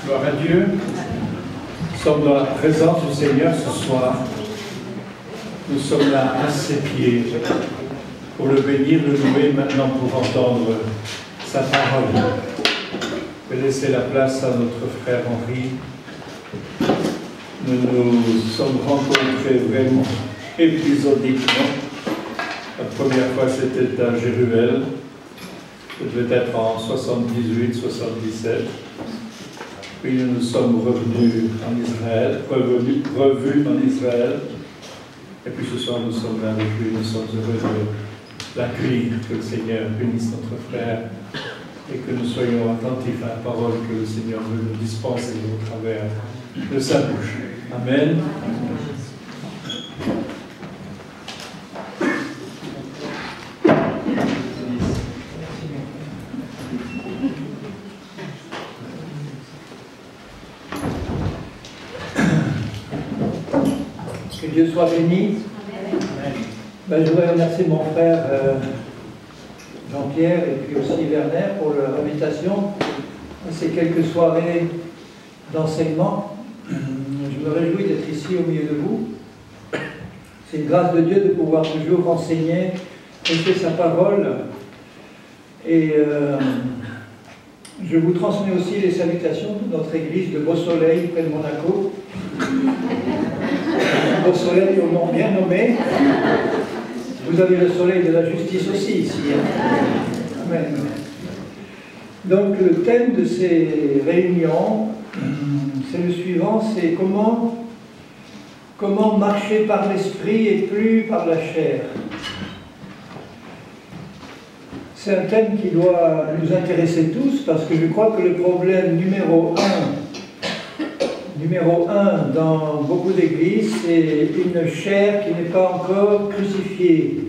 Gloire à Dieu. Nous sommes dans la présence du Seigneur ce soir. Nous sommes là à ses pieds pour le bénir, le louer maintenant pour entendre sa parole. Je vais laisser la place à notre frère Henri. Nous nous sommes rencontrés vraiment épisodiquement. La première fois c'était à Jéruel. Ça devait être en 78-77. Puis nous sommes revenus en Israël, revus en Israël. Et puis ce soir, nous sommes là avec lui. Nous sommes heureux de l'accueillir. Que le Seigneur bénisse notre frère et que nous soyons attentifs à la parole que le Seigneur veut nous dispenser au travers de sa bouche. Amen. Que Dieu soit béni. Ben, je voudrais remercier mon frère Jean-Pierre et puis aussi Werner pour leur invitation à ces quelques soirées d'enseignement. Je me réjouis d'être ici au milieu de vous. C'est une grâce de Dieu de pouvoir toujours enseigner, prêcher sa parole. Et je vous transmets aussi les salutations de notre église de Beau-Soleil, près de Monaco. Beau soleil au nom bien nommé. Vous avez le soleil de la justice aussi ici. Amen. Donc le thème de ces réunions, c'est le suivant, c'est comment marcher par l'esprit et plus par la chair. C'est un thème qui doit nous intéresser tous parce que je crois que le problème numéro un dans beaucoup d'églises, c'est une chair qui n'est pas encore crucifiée,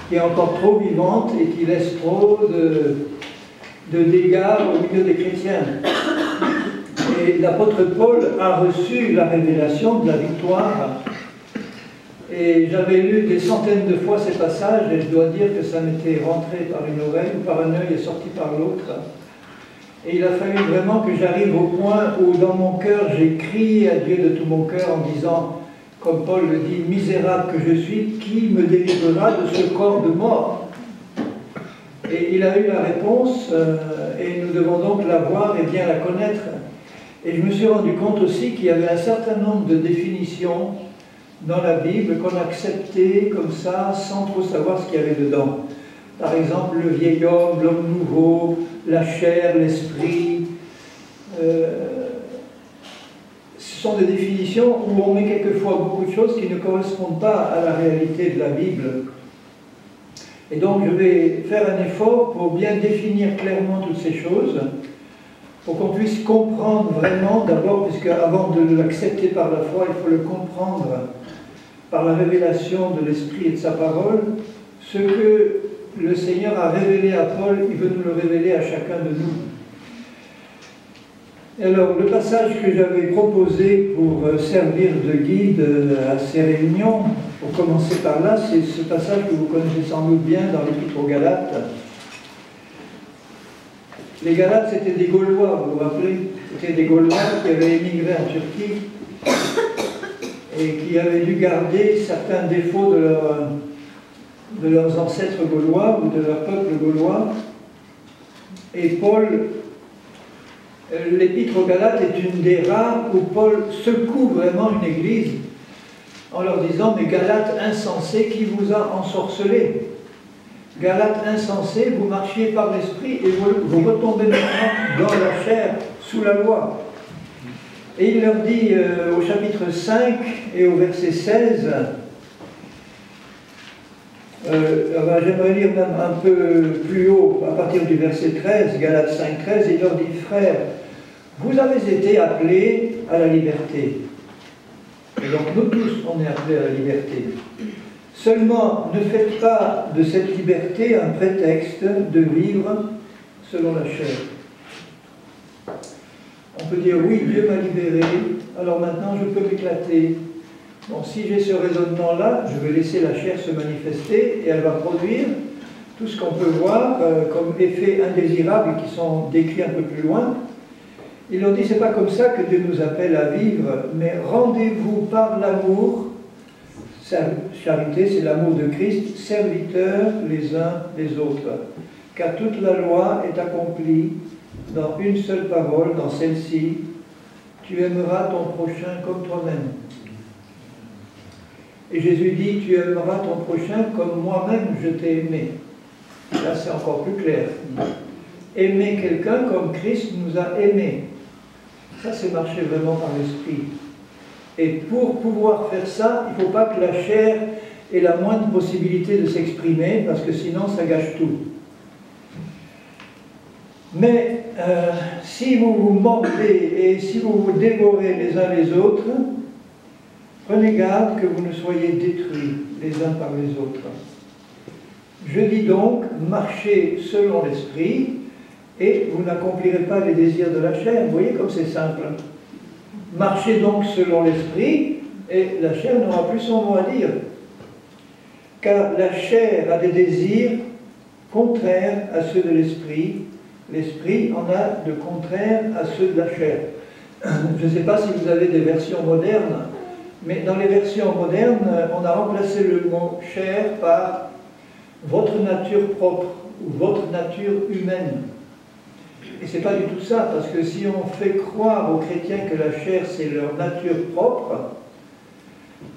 qui est encore trop vivante et qui laisse trop de dégâts au milieu des chrétiens. Et l'apôtre Paul a reçu la révélation de la victoire. Et j'avais lu des centaines de fois ces passages et je dois dire que ça m'était rentré par une oreille ou par un œil et sorti par l'autre. Et il a fallu vraiment que j'arrive au point où dans mon cœur, j'ai crié à Dieu de tout mon cœur en disant, comme Paul le dit, « Misérable que je suis, qui me délivrera de ce corps de mort ?» Et il a eu la réponse, et nous devons donc la voir et bien la connaître. Et je me suis rendu compte aussi qu'il y avait un certain nombre de définitions dans la Bible qu'on acceptait comme ça, sans trop savoir ce qu'il y avait dedans. Par exemple, le vieil homme, l'homme nouveau, la chair, l'esprit. Ce sont des définitions où on met quelquefois beaucoup de choses qui ne correspondent pas à la réalité de la Bible. Et donc je vais faire un effort pour bien définir clairement toutes ces choses, pour qu'on puisse comprendre vraiment, d'abord, puisque avant de l'accepter par la foi, il faut le comprendre par la révélation de l'Esprit et de sa parole, ce que le Seigneur a révélé à Paul, il veut nous le révéler à chacun de nous. Alors, le passage que j'avais proposé pour servir de guide à ces réunions, pour commencer par là, c'est ce passage que vous connaissez sans doute bien dans l'Épître aux Galates. Les Galates, c'était des Gaulois, vous vous rappelez? C'était des Gaulois qui avaient émigré en Turquie et qui avaient dû garder certains défauts de leurs ancêtres gaulois ou de leur peuple gaulois. Et Paul, l'Épître aux Galates est une des rares où Paul secoue vraiment une église en leur disant « Mais Galates insensés, qui vous a ensorcelés? Galates insensés, vous marchiez par l'esprit et vous retombez maintenant dans la chair, sous la loi. » Et il leur dit au chapitre 5 et au verset 16, j'aimerais lire même un peu plus haut, à partir du verset 13, Galates 5, 13, il leur dit, frères, vous avez été appelés à la liberté. Et donc nous tous, on est appelés à la liberté. Seulement, ne faites pas de cette liberté un prétexte de vivre selon la chair. On peut dire, oui, Dieu m'a libéré, alors maintenant je peux m'éclater. Bon, si j'ai ce raisonnement-là, je vais laisser la chair se manifester et elle va produire tout ce qu'on peut voir comme effets indésirables qui sont décrits un peu plus loin. Il leur dit, c'est pas comme ça que Dieu nous appelle à vivre, mais rendez-vous par l'amour. Charité, c'est l'amour de Christ, serviteurs les uns des autres. Car toute la loi est accomplie dans une seule parole, dans celle-ci, tu aimeras ton prochain comme toi-même. Et Jésus dit, tu aimeras ton prochain comme moi-même je t'ai aimé. Là, c'est encore plus clair. Aimer quelqu'un comme Christ nous a aimés. Ça, c'est marcher vraiment par l'esprit. Et pour pouvoir faire ça, il ne faut pas que la chair ait la moindre possibilité de s'exprimer, parce que sinon, ça gâche tout. Mais si vous vous mordez et si vous vous dévorez les uns les autres, prenez garde que vous ne soyez détruits les uns par les autres. Je dis donc, marchez selon l'esprit, et vous n'accomplirez pas les désirs de la chair. Vous voyez comme c'est simple. Marchez donc selon l'esprit, et la chair n'aura plus son mot à dire. Car la chair a des désirs contraires à ceux de l'esprit. L'esprit en a de contraires à ceux de la chair. Je ne sais pas si vous avez des versions modernes, mais dans les versions modernes, on a remplacé le mot chair par votre nature propre ou votre nature humaine. Et ce n'est pas du tout ça, parce que si on fait croire aux chrétiens que la chair c'est leur nature propre,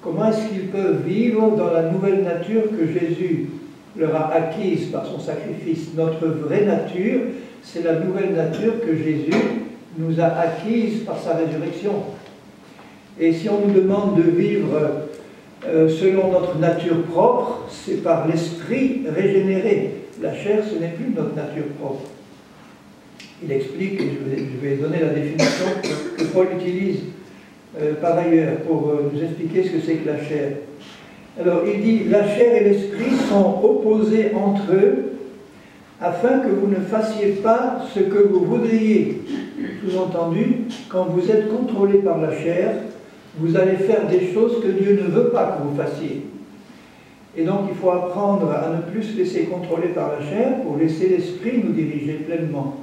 comment est-ce qu'ils peuvent vivre dans la nouvelle nature que Jésus leur a acquise par son sacrifice? Notre vraie nature, c'est la nouvelle nature que Jésus nous a acquise par sa résurrection. Et si on nous demande de vivre selon notre nature propre, c'est par l'esprit régénéré. La chair, ce n'est plus notre nature propre. Il explique, et je vais donner la définition que Paul utilise par ailleurs pour nous expliquer ce que c'est que la chair. Alors il dit, la chair et l'esprit sont opposés entre eux afin que vous ne fassiez pas ce que vous voudriez. Sous-entendu, quand vous êtes contrôlé par la chair, vous allez faire des choses que Dieu ne veut pas que vous fassiez. Et donc il faut apprendre à ne plus se laisser contrôler par la chair pour laisser l'esprit nous diriger pleinement.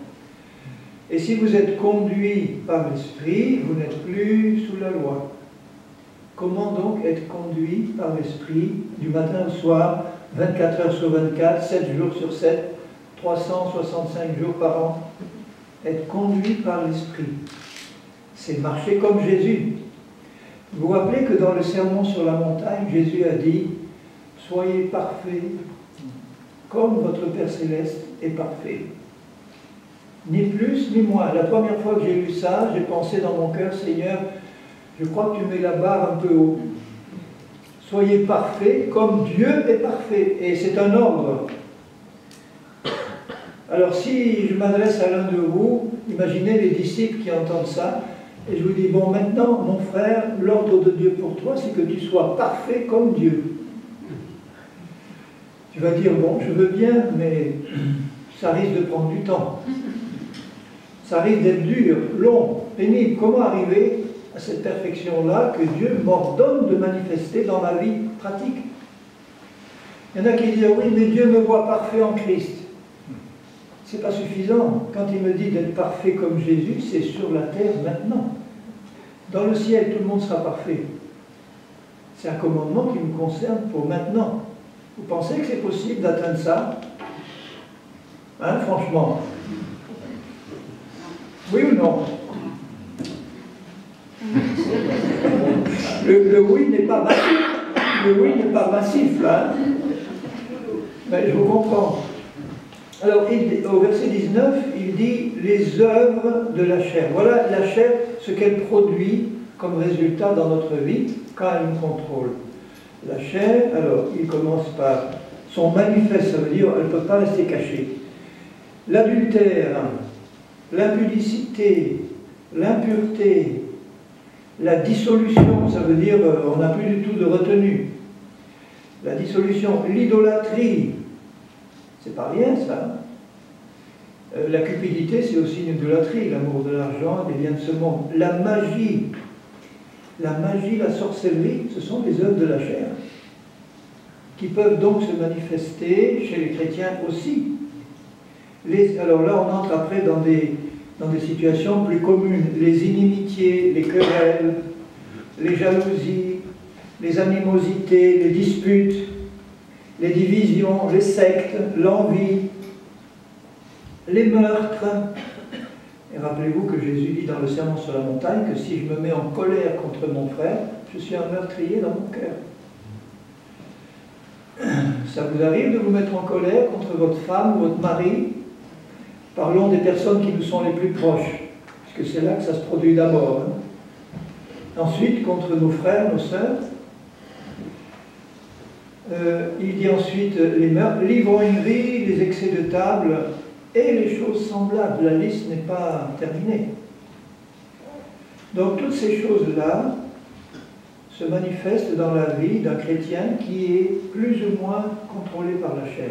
Et si vous êtes conduit par l'esprit, vous n'êtes plus sous la loi. Comment donc être conduit par l'esprit du matin au soir, 24 heures sur 24, 7 jours sur 7, 365 jours par an? Être conduit par l'esprit, c'est marcher comme Jésus. Vous vous rappelez que dans le sermon sur la montagne, Jésus a dit « Soyez parfaits, comme votre Père Céleste est parfait. » Ni plus ni moins. La première fois que j'ai lu ça, j'ai pensé dans mon cœur, Seigneur, je crois que tu mets la barre un peu haut. Soyez parfaits comme Dieu est parfait. Et c'est un ordre. Alors si je m'adresse à l'un de vous, imaginez les disciples qui entendent ça, et je vous dis, bon maintenant, mon frère, l'ordre de Dieu pour toi, c'est que tu sois parfait comme Dieu. Tu vas dire, bon, je veux bien, mais ça risque de prendre du temps. Ça risque d'être dur, long, pénible. Comment arriver à cette perfection-là que Dieu m'ordonne de manifester dans ma vie pratique? Il y en a qui disent, oui, mais Dieu me voit parfait en Christ. C'est pas suffisant. Quand il me dit d'être parfait comme Jésus, c'est sur la terre maintenant. Dans le ciel, tout le monde sera parfait. C'est un commandement qui me concerne pour maintenant. Vous pensez que c'est possible d'atteindre ça? Hein, franchement? Oui ou non? Le oui n'est pas massif. Le oui n'est pas massif, là. Mais je vous comprends. Alors, au verset 19, il dit « les œuvres de la chair ». Voilà la chair, ce qu'elle produit comme résultat dans notre vie quand elle nous contrôle. La chair, alors, il commence par son manifeste, ça veut dire elle ne peut pas rester cachée. L'adultère, l'impudicité, l'impureté, la dissolution, ça veut dire on n'a plus du tout de retenue. La dissolution, l'idolâtrie, c'est pas rien ça. La cupidité, c'est aussi une idolâtrie, l'amour de l'argent, des biens de ce monde. La magie, la sorcellerie, ce sont les œuvres de la chair, qui peuvent donc se manifester chez les chrétiens aussi. Alors là, on entre après dans des dans des situations plus communes. Les inimitiés, les querelles, les jalousies, les animosités, les disputes, les divisions, les sectes, l'envie, les meurtres. Et rappelez-vous que Jésus dit dans le Sermon sur la montagne que si je me mets en colère contre mon frère, je suis un meurtrier dans mon cœur. Ça vous arrive de vous mettre en colère contre votre femme ou votre mari? Parlons des personnes qui nous sont les plus proches, puisque c'est là que ça se produit d'abord. Ensuite, contre nos frères, nos sœurs. Il dit ensuite les meurtres, l'ivrognerie, les excès de table et les choses semblables. La liste n'est pas terminée. Donc toutes ces choses-là se manifestent dans la vie d'un chrétien qui est plus ou moins contrôlé par la chair.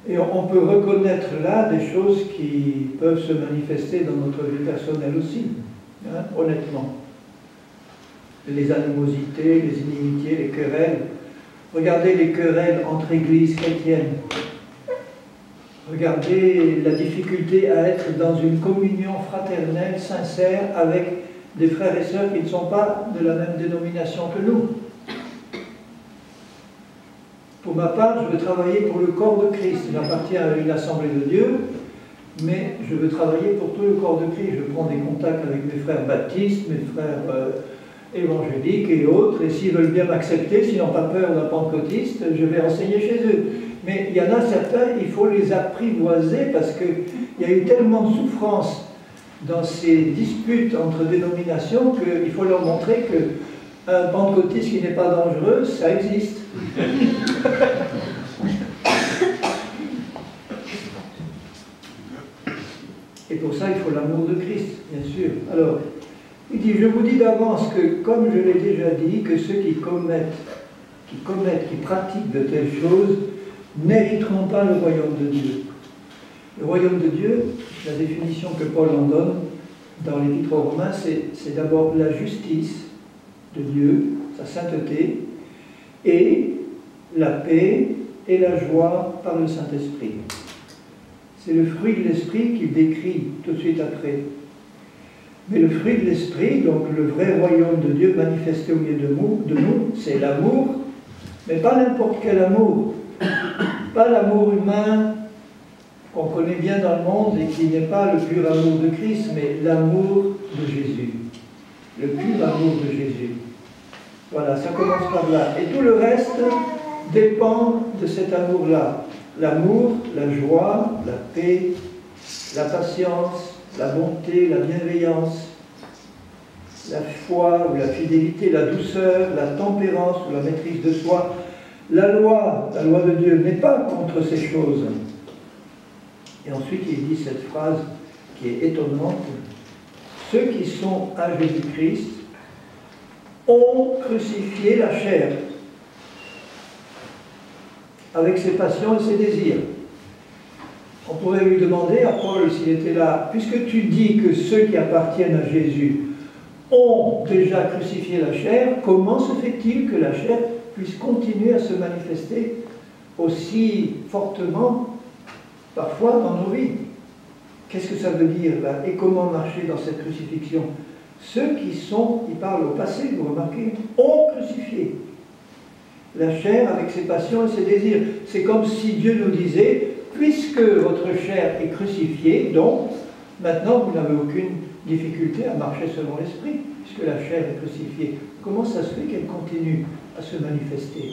Et on peut reconnaître là des choses qui peuvent se manifester dans notre vie personnelle aussi, hein, honnêtement. Les animosités, les inimitiés, les querelles. Regardez les querelles entre églises chrétiennes. Regardez la difficulté à être dans une communion fraternelle, sincère, avec des frères et sœurs qui ne sont pas de la même dénomination que nous. Pour ma part, je veux travailler pour le corps de Christ. J'appartiens à une assemblée de Dieu, mais je veux travailler pour tout le corps de Christ. Je prends des contacts avec mes frères baptistes, mes frères évangéliques et autres, et s'ils veulent bien m'accepter, s'ils n'ont pas peur d'un pentecôtiste, je vais enseigner chez eux. Mais il y en a certains, il faut les apprivoiser parce qu'il y a eu tellement de souffrance dans ces disputes entre dénominations qu'il faut leur montrer qu'un pentecôtiste qui n'est pas dangereux, ça existe. Et pour ça, il faut l'amour de Christ, bien sûr. Alors, il dit, je vous dis d'avance que, comme je l'ai déjà dit, que ceux qui pratiquent de telles choses, n'hériteront pas le royaume de Dieu. Le royaume de Dieu, la définition que Paul en donne dans l'Épître aux Romains, c'est d'abord la justice de Dieu, sa sainteté, et la paix et la joie par le Saint-Esprit. C'est le fruit de l'Esprit qu'il décrit tout de suite après. Mais le fruit de l'Esprit, donc le vrai royaume de Dieu manifesté au milieu de nous, c'est l'amour, mais pas n'importe quel amour. Pas l'amour humain qu'on connaît bien dans le monde et qui n'est pas le pur amour de Christ, mais l'amour de Jésus. Le pur amour de Jésus. Voilà, ça commence par là. Et tout le reste dépend de cet amour-là. L'amour, la joie, la paix, la patience, la bonté, la bienveillance, la foi ou la fidélité, la douceur, la tempérance ou la maîtrise de soi. La loi de Dieu n'est pas contre ces choses. Et ensuite, il dit cette phrase qui est étonnante. Ceux qui sont à Jésus-Christ ont crucifié la chair avec ses passions et ses désirs. On pourrait lui demander à Paul s'il était là, puisque tu dis que ceux qui appartiennent à Jésus ont déjà crucifié la chair, comment se fait-il que la chair puisse continuer à se manifester aussi fortement, parfois, dans nos vies? Qu'est-ce que ça veut dire là? Et comment marcher dans cette crucifixion? Ceux qui sont, il parle au passé, vous remarquez, ont crucifié la chair avec ses passions et ses désirs. C'est comme si Dieu nous disait, puisque votre chair est crucifiée, donc, maintenant vous n'avez aucune difficulté à marcher selon l'esprit, puisque la chair est crucifiée. Comment ça se fait qu'elle continue à se manifester?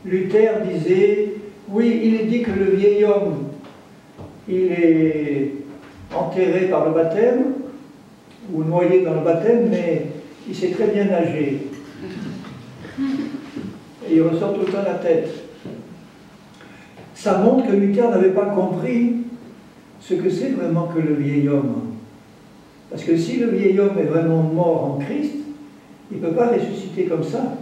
Luther disait, oui, il est dit que le vieil homme, il est enterré par le baptême, ou noyé dans le baptême, mais il sait très bien nager. Et il ressort tout le temps la tête. Ça montre que Luther n'avait pas compris ce que c'est vraiment que le vieil homme. Parce que si le vieil homme est vraiment mort en Christ, il ne peut pas ressusciter comme ça.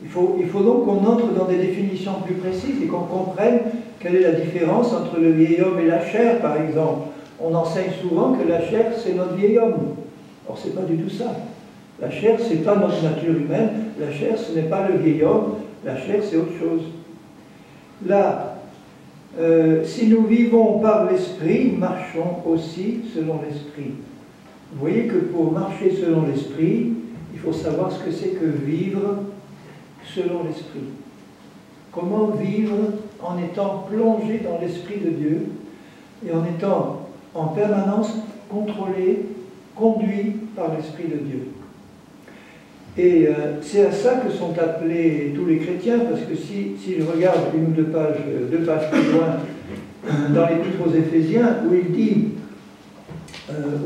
Il faut donc qu'on entre dans des définitions plus précises et qu'on comprenne quelle est la différence entre le vieil homme et la chair, par exemple. On enseigne souvent que la chair, c'est notre vieil homme. Or, ce n'est pas du tout ça. La chair, ce n'est pas notre nature humaine. La chair, ce n'est pas le vieil homme. La chair, c'est autre chose. Là, si nous vivons par l'Esprit, marchons aussi selon l'Esprit. Vous voyez que pour marcher selon l'Esprit, il faut savoir ce que c'est que vivre selon l'Esprit. Comment vivre en étant plongé dans l'Esprit de Dieu et en étant en permanence contrôlé, conduit par l'Esprit de Dieu. Et c'est à ça que sont appelés tous les chrétiens, parce que si je regarde une ou deux pages plus loin, dans l'Épître aux Éphésiens, où il dit,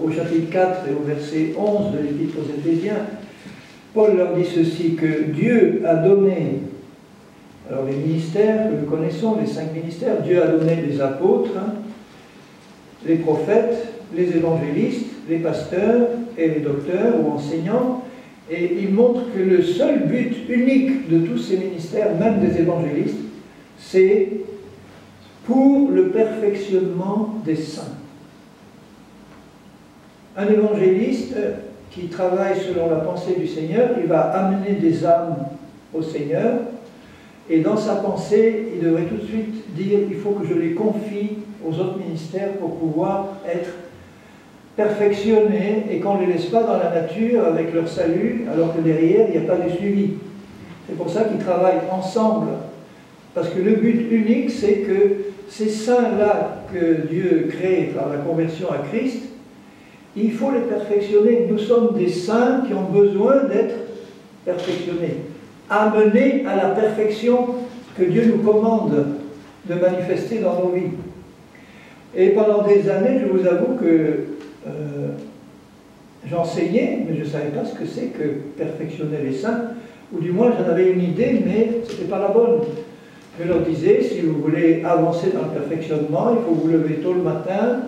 au chapitre 4 et au verset 11 de l'Épître aux Éphésiens, Paul leur dit ceci, que Dieu a donné, alors les ministères que nous connaissons, les 5 ministères, Dieu a donné les apôtres, les prophètes, les évangélistes, les pasteurs et les docteurs ou enseignants, et il montre que le seul but unique de tous ces ministères, même des évangélistes, c'est pour le perfectionnement des saints. Un évangéliste qui travaille selon la pensée du Seigneur, il va amener des âmes au Seigneur, et dans sa pensée, il devrait tout de suite dire, il faut que je les confie aux autres ministères pour pouvoir être perfectionnés et qu'on ne les laisse pas dans la nature avec leur salut, alors que derrière, il n'y a pas de suivi. C'est pour ça qu'ils travaillent ensemble, parce que le but unique, c'est que ces saints-là que Dieu crée par la conversion à Christ, il faut les perfectionner. Nous sommes des saints qui ont besoin d'être perfectionnés, amenés à la perfection que Dieu nous commande de manifester dans nos vies. Et pendant des années, je vous avoue que j'enseignais, mais je ne savais pas ce que c'est que perfectionner les saints, ou du moins j'en avais une idée, mais ce n'était pas la bonne. Je leur disais, si vous voulez avancer dans le perfectionnement, il faut vous lever tôt le matin,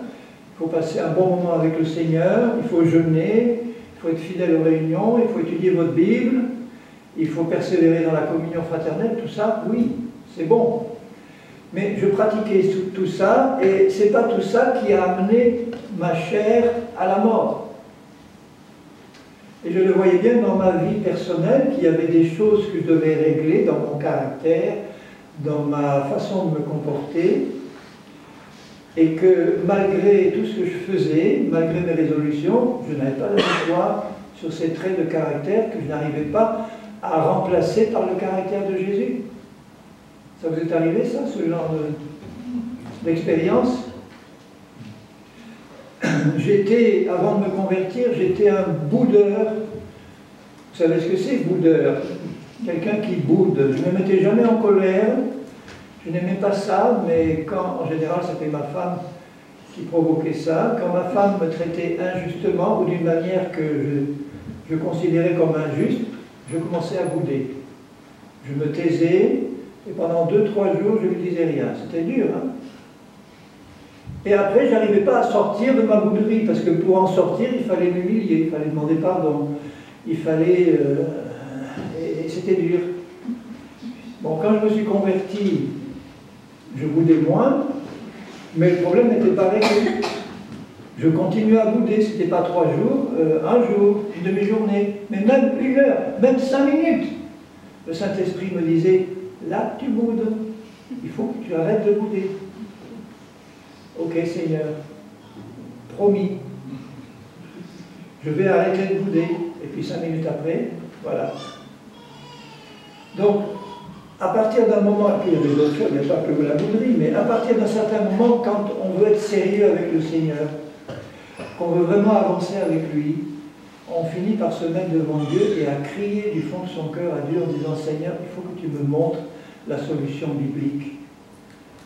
il faut passer un bon moment avec le Seigneur, il faut jeûner, il faut être fidèle aux réunions, il faut étudier votre Bible, il faut persévérer dans la communion fraternelle, tout ça, oui, c'est bon. Mais je pratiquais tout ça, et ce n'est pas tout ça qui a amené ma chair à la mort. Et je le voyais bien dans ma vie personnelle, qu'il y avait des choses que je devais régler dans mon caractère, dans ma façon de me comporter, et que malgré tout ce que je faisais, malgré mes résolutions, je n'avais pas la victoire sur ces traits de caractère que je n'arrivais pas à remplacer par le caractère de Jésus. Ça vous est arrivé, ça, ce genre d'expérience? J'étais, avant de me convertir, j'étais un boudeur. Vous savez ce que c'est, boudeur? Quelqu'un qui boude. Je ne me mettais jamais en colère. Je n'aimais pas ça, mais quand, en général, c'était ma femme qui provoquait ça. Quand ma femme me traitait injustement ou d'une manière que je considérais comme injuste, je commençais à bouder. Je me taisais, et pendant 2-3 jours, je ne lui disais rien. C'était dur, hein? Et après, je n'arrivais pas à sortir de ma bouderie, parce que pour en sortir, il fallait m'humilier, il fallait demander pardon, il fallait... et c'était dur. Bon, quand je me suis converti, je boudais moins, mais le problème n'était pas réglé. Je continuais à bouder, ce n'était pas 3 jours, un jour, une demi-journée, mais même 1 heure, même 5 minutes. Le Saint-Esprit me disait, là tu boudes, il faut que tu arrêtes de bouder. Ok Seigneur, promis, je vais arrêter de bouder. Et puis 5 minutes après, voilà. Donc, à partir d'un moment, et puis il y a d'autres choses, il n'y a pas que la bouderie, mais à partir d'un certain moment, quand on veut être sérieux avec le Seigneur, qu'on veut vraiment avancer avec lui, on finit par se mettre devant Dieu et à crier du fond de son cœur à Dieu en disant, Seigneur, il faut que tu me montres la solution biblique.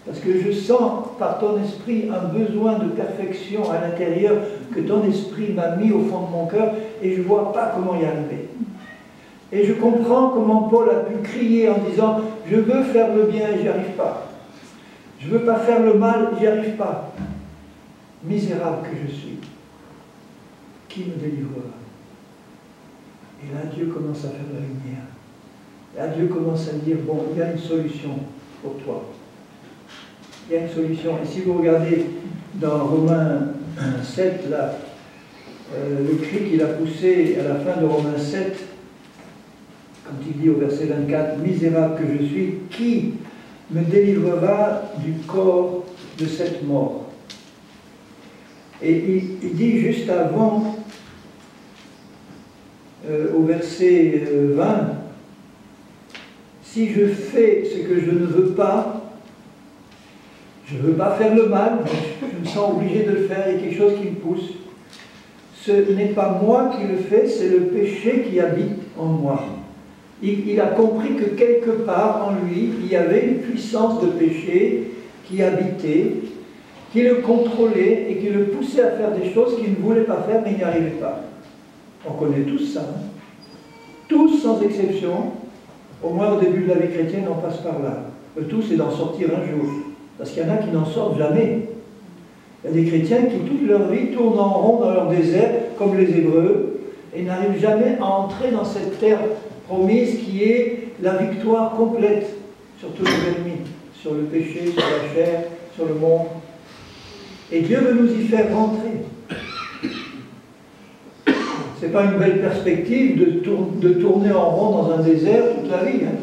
Parce que je sens par ton esprit un besoin de perfection à l'intérieur que ton esprit m'a mis au fond de mon cœur et je ne vois pas comment y arriver. Et je comprends comment Paul a pu crier en disant « Je veux faire le bien et j'y arrive pas. Je ne veux pas faire le mal, j'y arrive pas. Misérable que je suis. Qui me délivrera ?» Et là, Dieu commence à faire la lumière. Là, Dieu commence à dire « Bon, il y a une solution pour toi. » Il y a une solution. Et si vous regardez dans Romains 7, là, le cri qu'il a poussé à la fin de Romains 7, quand il dit au verset 24, « Misérable que je suis, qui me délivrera du corps de cette mort. Et il dit juste avant, au verset 20, « Si je fais ce que je ne veux pas, je ne veux pas faire le mal, je me sens obligé de le faire, il y a quelque chose qui me pousse. Ce n'est pas moi qui le fais, c'est le péché qui habite en moi. » Il a compris que quelque part en lui, il y avait une puissance de péché qui habitait, qui le contrôlait et qui le poussait à faire des choses qu'il ne voulait pas faire, mais il n'y arrivait pas. On connaît tous ça. Hein? Tous, sans exception, au moins au début de la vie chrétienne, on passe par là. Le tout, c'est d'en sortir un jour. Parce qu'il y en a qui n'en sortent jamais. Il y a des chrétiens qui, toute leur vie, tournent en rond dans leur désert, comme les Hébreux, et n'arrivent jamais à entrer dans cette terre promise qui est la victoire complète sur tous les ennemis, sur le péché, sur la chair, sur le monde. Et Dieu veut nous y faire rentrer. Ce n'est pas une belle perspective de tourner en rond dans un désert toute la vie. Hein.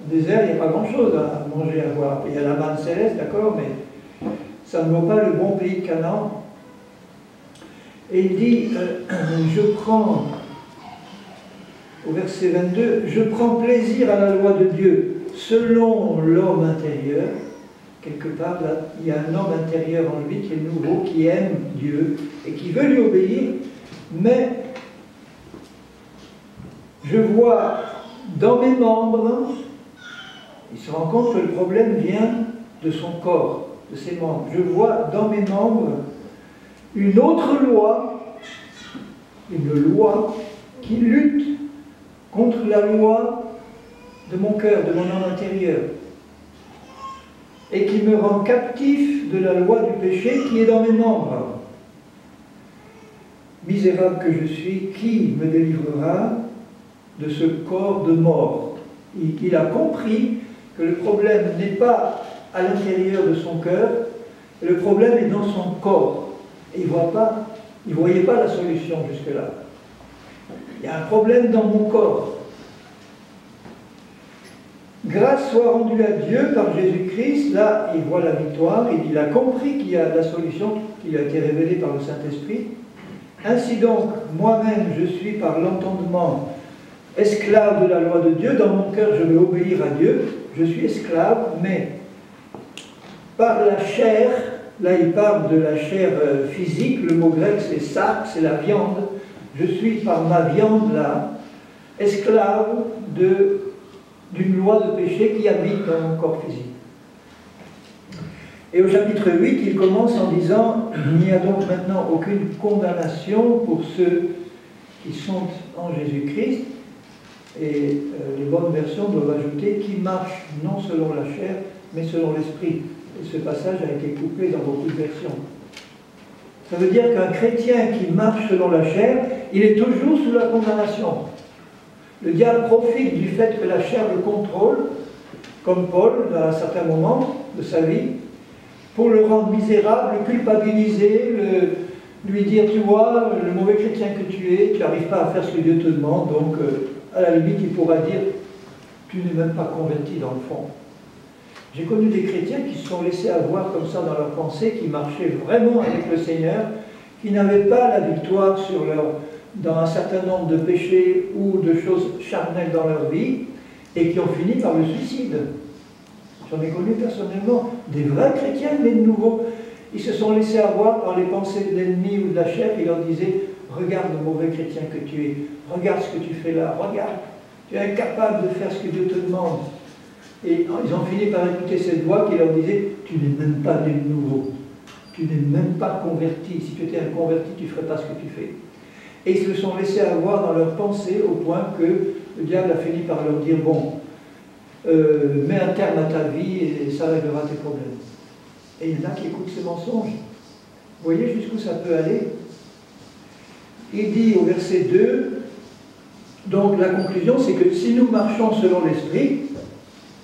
Au désert, il n'y a pas grand-chose à manger, à boire. Il y a la manne céleste, d'accord, mais ça ne vaut pas le bon pays de Canaan. Et il dit, je prends, au verset 22, je prends plaisir à la loi de Dieu selon l'homme intérieur. Quelque part, là, il y a un homme intérieur en lui qui est nouveau, qui aime Dieu et qui veut lui obéir, mais je vois dans mes membres, il se rend compte que le problème vient de son corps, de ses membres. Je vois dans mes membres une autre loi, une loi qui lutte contre la loi de mon cœur, de mon homme intérieur, et qui me rend captif de la loi du péché qui est dans mes membres. Misérable que je suis, qui me délivrera de ce corps de mort? Il a compris que le problème n'est pas à l'intérieur de son cœur, le problème est dans son corps. Et il ne voyait pas la solution jusque-là. Il y a un problème dans mon corps. Grâce soit rendue à Dieu par Jésus-Christ, là il voit la victoire, il a compris qu'il y a la solution qui a été révélée par le Saint-Esprit. Ainsi donc, moi-même je suis par l'entendement esclave de la loi de Dieu, dans mon cœur je veux obéir à Dieu, je suis esclave, mais par la chair, là il parle de la chair physique, le mot grec c'est sarx, c'est la viande, je suis par ma viande là, esclave d'une loi de péché qui habite dans mon corps physique. Et au chapitre 8, il commence en disant « Il n'y a donc maintenant aucune condamnation pour ceux qui sont en Jésus-Christ » et les bonnes versions doivent ajouter « qui marchent non selon la chair, mais selon l'esprit ». Et ce passage a été coupé dans beaucoup de versions. Ça veut dire qu'un chrétien qui marche selon la chair, il est toujours sous la condamnation. Le diable profite du fait que la chair le contrôle, comme Paul, à un certain moment de sa vie, pour le rendre misérable, le culpabiliser, lui dire, tu vois, le mauvais chrétien que tu es, tu n'arrives pas à faire ce que Dieu te demande, donc à la limite, il pourra dire, tu n'es même pas converti dans le fond. J'ai connu des chrétiens qui se sont laissés avoir comme ça dans leur pensée, qui marchaient vraiment avec le Seigneur, qui n'avaient pas la victoire dans un certain nombre de péchés ou de choses charnelles dans leur vie, et qui ont fini par le suicide. J'en ai connu personnellement des vrais chrétiens, mais de nouveau. Ils se sont laissés avoir par les pensées de l'ennemi ou de la chair qui leur disaient « Regarde le mauvais chrétien que tu es, regarde ce que tu fais là, regarde, tu es incapable de faire ce que Dieu te demande. » Et ils ont fini par écouter cette voix qui leur disait « Tu n'es même pas né de nouveau, tu n'es même pas converti, si tu étais un converti, tu ne ferais pas ce que tu fais. » Et ils se sont laissés avoir dans leurs pensées au point que le diable a fini par leur dire « Bon, mets un terme à ta vie et ça réglera tes problèmes. » Et il y en a qui écoutent ces mensonges. Vous voyez jusqu'où ça peut aller? Il dit au verset 2, donc la conclusion c'est que si nous marchons selon l'esprit,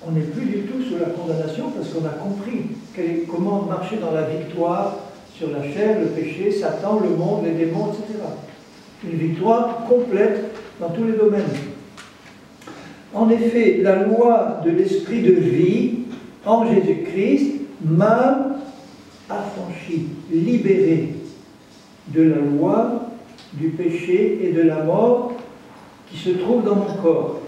on n'est plus du tout sous la condamnation parce qu'on a compris comment marcher dans la victoire sur la chair, le péché, Satan, le monde, les démons, etc. Une victoire complète dans tous les domaines. En effet, la loi de l'esprit de vie en Jésus-Christ m'a affranchi, libéré de la loi, du péché et de la mort qui se trouve dans mon corps.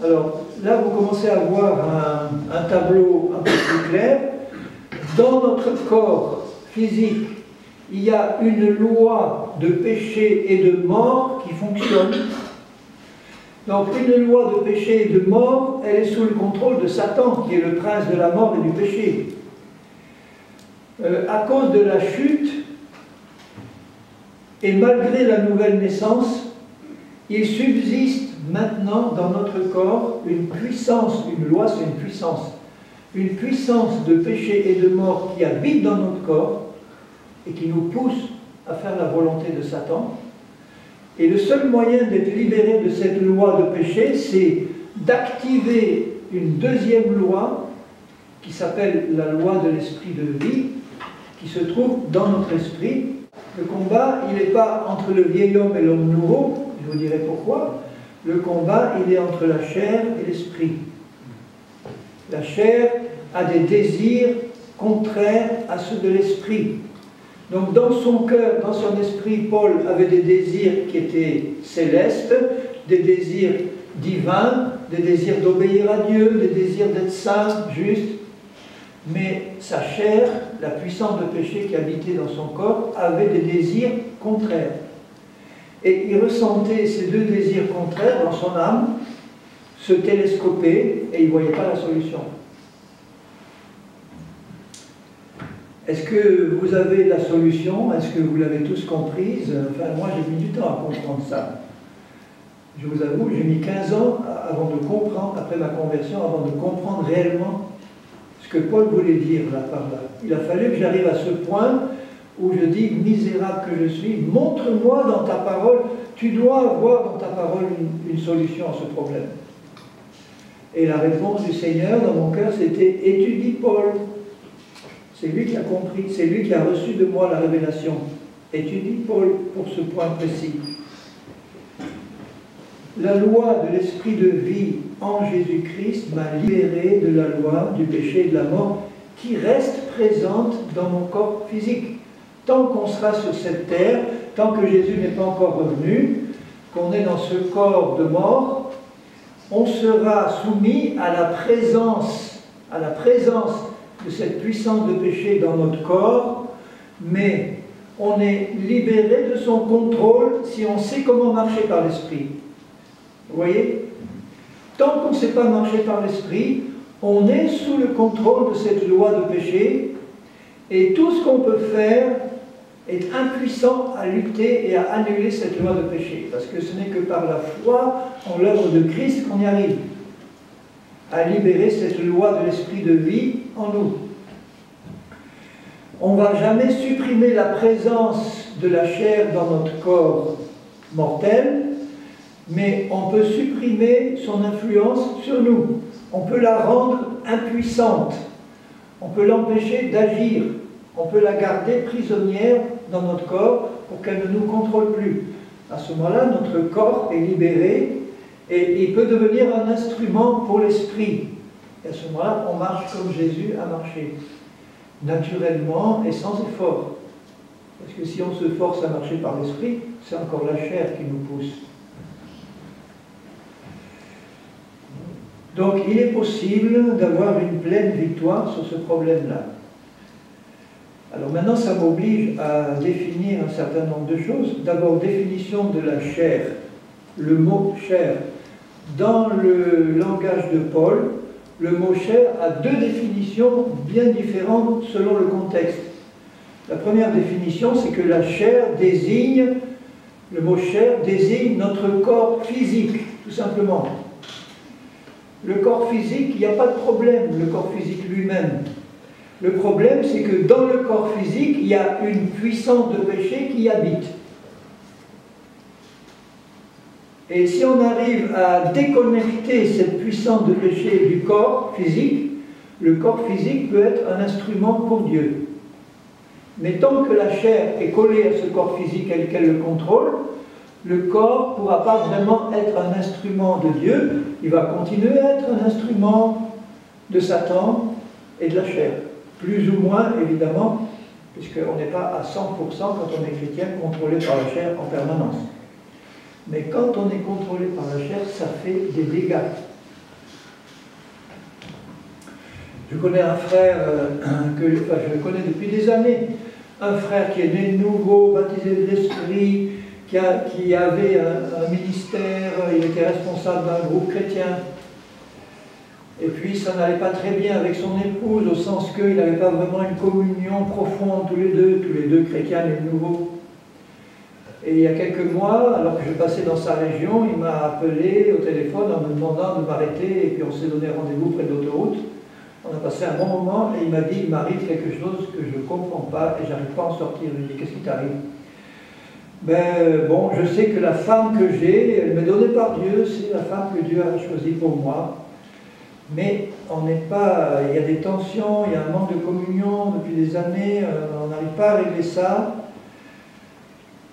Alors là, vous commencez à voir un tableau un peu plus clair. Dans notre corps physique, il y a une loi de péché et de mort qui fonctionne. Donc une loi de péché et de mort, elle est sous le contrôle de Satan, qui est le prince de la mort et du péché. À cause de la chute, et malgré la nouvelle naissance, il subsiste maintenant dans notre corps une puissance, une loi c'est une puissance de péché et de mort qui habite dans notre corps et qui nous pousse à faire la volonté de Satan. Et le seul moyen d'être libéré de cette loi de péché, c'est d'activer une deuxième loi qui s'appelle la loi de l'esprit de vie, qui se trouve dans notre esprit. Le combat, il n'est pas entre le vieil homme et l'homme nouveau, je vous dirai pourquoi. Le combat, il est entre la chair et l'esprit. La chair a des désirs contraires à ceux de l'esprit. Donc dans son cœur, dans son esprit, Paul avait des désirs qui étaient célestes, des désirs divins, des désirs d'obéir à Dieu, des désirs d'être saint, juste. Mais sa chair, la puissance de péché qui habitait dans son corps, avait des désirs contraires. Et il ressentait ces deux désirs contraires dans son âme, se télescoper, et il ne voyait pas la solution. Est-ce que vous avez la solution? Est-ce que vous l'avez tous comprise? Enfin, moi, j'ai mis du temps à comprendre ça. Je vous avoue, j'ai mis 15 ans avant de comprendre, après ma conversion, avant de comprendre réellement ce que Paul voulait dire là par là. Il a fallu que j'arrive à ce point où je dis, misérable que je suis, montre-moi dans ta parole, tu dois avoir dans ta parole une solution à ce problème. Et la réponse du Seigneur dans mon cœur, c'était, étudie Paul. C'est lui qui a compris, c'est lui qui a reçu de moi la révélation. Étudie Paul pour ce point précis. La loi de l'esprit de vie en Jésus-Christ m'a libéré de la loi du péché et de la mort qui reste présente dans mon corps physique. Tant qu'on sera sur cette terre, tant que Jésus n'est pas encore revenu, qu'on est dans ce corps de mort, on sera soumis à la présence de cette puissance de péché dans notre corps, mais on est libéré de son contrôle si on sait comment marcher par l'esprit. Vous voyez? Tant qu'on ne sait pas marcher par l'esprit, on est sous le contrôle de cette loi de péché, et tout ce qu'on peut faire est impuissant à lutter et à annuler cette loi de péché, parce que ce n'est que par la foi en l'œuvre de Christ qu'on y arrive à libérer cette loi de l'esprit de vie en nous. On ne va jamais supprimer la présence de la chair dans notre corps mortel, mais on peut supprimer son influence sur nous. On peut la rendre impuissante. On peut l'empêcher d'agir. On peut la garder prisonnière dans notre corps pour qu'elle ne nous contrôle plus. À ce moment-là, notre corps est libéré et il peut devenir un instrument pour l'esprit. Et à ce moment-là, on marche comme Jésus a marché, naturellement et sans effort. Parce que si on se force à marcher par l'esprit, c'est encore la chair qui nous pousse. Donc il est possible d'avoir une pleine victoire sur ce problème-là. Alors maintenant, ça m'oblige à définir un certain nombre de choses. D'abord, définition de la chair. Le mot chair. Dans le langage de Paul, le mot chair a deux définitions bien différentes selon le contexte. La première définition, c'est que la chair désigne, le mot chair désigne notre corps physique, tout simplement. Le corps physique, il n'y a pas de problème, le corps physique lui-même. Le problème, c'est que dans le corps physique, il y a une puissance de péché qui y habite. Et si on arrive à déconnecter cette puissance de péché du corps physique, le corps physique peut être un instrument pour Dieu. Mais tant que la chair est collée à ce corps physique et qu'elle le contrôle, le corps ne pourra pas vraiment être un instrument de Dieu, il va continuer à être un instrument de Satan, et de la chair. Plus ou moins, évidemment, puisqu'on n'est pas à 100% quand on est chrétien contrôlé par la chair en permanence. Mais quand on est contrôlé par la chair, ça fait des dégâts. Je connais un frère je connais depuis des années, un frère qui est né de nouveau, baptisé de l'Esprit, qui avait un ministère, il était responsable d'un groupe chrétien. Et puis ça n'allait pas très bien avec son épouse, au sens qu'il n'avait pas vraiment une communion profonde tous les deux chrétiens et nouveaux. Et il y a quelques mois, alors que je passais dans sa région, il m'a appelé au téléphone en me demandant de m'arrêter, et puis on s'est donné rendez-vous près de l'autoroute. On a passé un bon moment, et il m'a dit, il m'arrive quelque chose que je ne comprends pas, et j'arrive pas à en sortir. Je lui ai dit, qu'est-ce qui t'arrive? Ben, bon, je sais que la femme que j'ai, elle m'est donnée par Dieu, c'est la femme que Dieu a choisie pour moi. Mais on n'est pas, il y a des tensions, il y a un manque de communion depuis des années, on n'arrive pas à régler ça.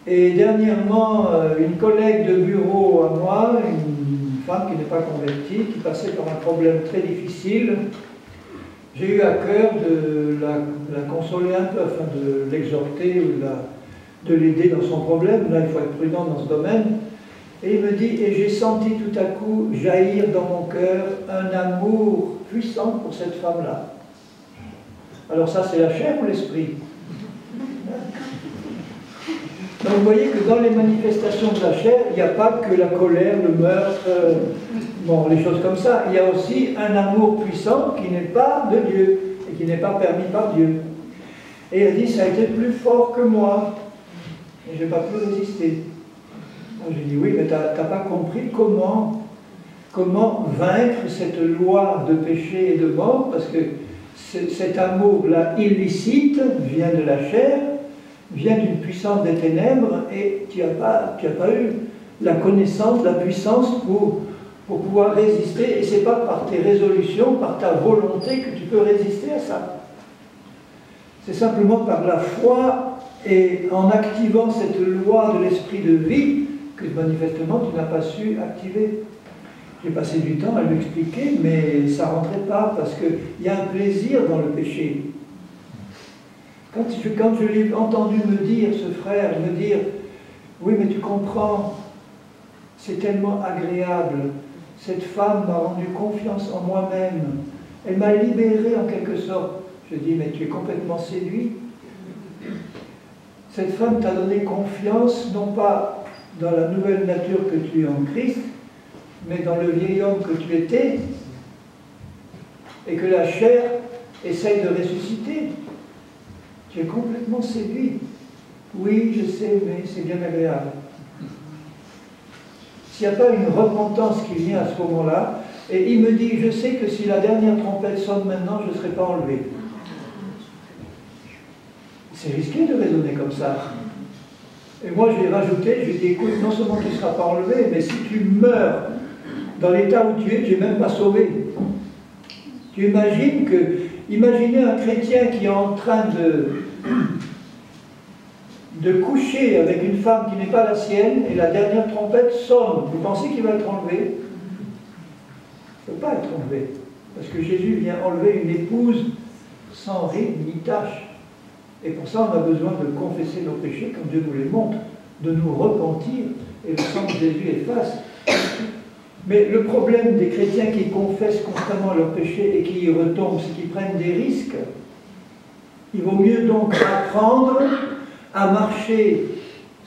Et dernièrement, une collègue de bureau à moi, une femme qui n'est pas convertie, qui passait par un problème très difficile, j'ai eu à cœur de la consoler un peu, afin de l'exhorter ou de l'aider dans son problème. Là, il faut être prudent dans ce domaine. Et il me dit, et j'ai senti tout à coup jaillir dans mon cœur un amour puissant pour cette femme-là. Alors ça, c'est la chair ou l'esprit? Donc vous voyez que dans les manifestations de la chair, il n'y a pas que la colère, le meurtre, bon, les choses comme ça. Il y a aussi un amour puissant qui n'est pas de Dieu et qui n'est pas permis par Dieu. Et elle dit, ça a été plus fort que moi. Et je n'ai pas pu résister. J'ai dit, oui, mais tu n'as pas compris comment vaincre cette loi de péché et de mort, parce que cet amour-là illicite vient de la chair, vient d'une puissance des ténèbres, et tu n'as pas eu la connaissance, la puissance pour pouvoir résister, et ce n'est pas par tes résolutions, par ta volonté que tu peux résister à ça. C'est simplement par la foi et en activant cette loi de l'esprit de vie que manifestement tu n'as pas su activer. J'ai passé du temps à lui expliquer, mais ça ne rentrait pas, parce qu'il y a un plaisir dans le péché. Quand je l'ai entendu me dire, ce frère, me dire, oui mais tu comprends, c'est tellement agréable, cette femme m'a rendu confiance en moi-même, elle m'a libéré en quelque sorte. Je dis, mais tu es complètement séduit. Cette femme t'a donné confiance, non pas dans la nouvelle nature que tu es en Christ, mais dans le vieil homme que tu étais, et que la chair essaye de ressusciter. Tu es complètement séduit. Oui, je sais, mais c'est bien agréable. S'il n'y a pas une repentance qui vient à ce moment-là, et il me dit, je sais que si la dernière trompette sonne maintenant, je ne serai pas enlevé. C'est risqué de raisonner comme ça. Et moi, j'ai rajouté, je lui ai dit, écoute, non seulement tu ne seras pas enlevé, mais si tu meurs dans l'état où tu n'es même pas sauvé. Tu imagines imaginez un chrétien qui est en train de coucher avec une femme qui n'est pas la sienne, et la dernière trompette sonne. Vous pensez qu'il va être enlevé? Il ne peut pas être enlevé. Parce que Jésus vient enlever une épouse sans ride ni tache. Et pour ça, on a besoin de confesser nos péchés comme Dieu nous les montre, de nous repentir, et le sang de Jésus efface. Mais le problème des chrétiens qui confessent constamment leurs péchés et qui y retombent, c'est qu'ils prennent des risques. Il vaut mieux donc apprendre à marcher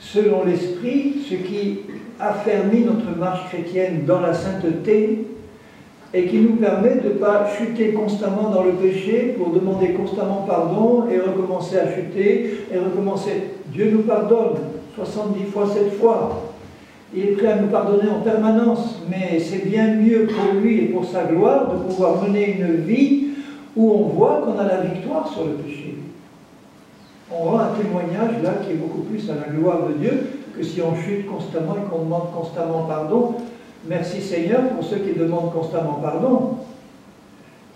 selon l'Esprit, ce qui affermit notre marche chrétienne dans la sainteté, et qui nous permet de ne pas chuter constamment dans le péché pour demander constamment pardon et recommencer à chuter et recommencer. Dieu nous pardonne 70 fois 7 fois. Il est prêt à nous pardonner en permanence, mais c'est bien mieux pour lui et pour sa gloire de pouvoir mener une vie où on voit qu'on a la victoire sur le péché. On rend un témoignage là qui est beaucoup plus à la gloire de Dieu que si on chute constamment et qu'on demande constamment pardon. Merci Seigneur pour ceux qui demandent constamment pardon.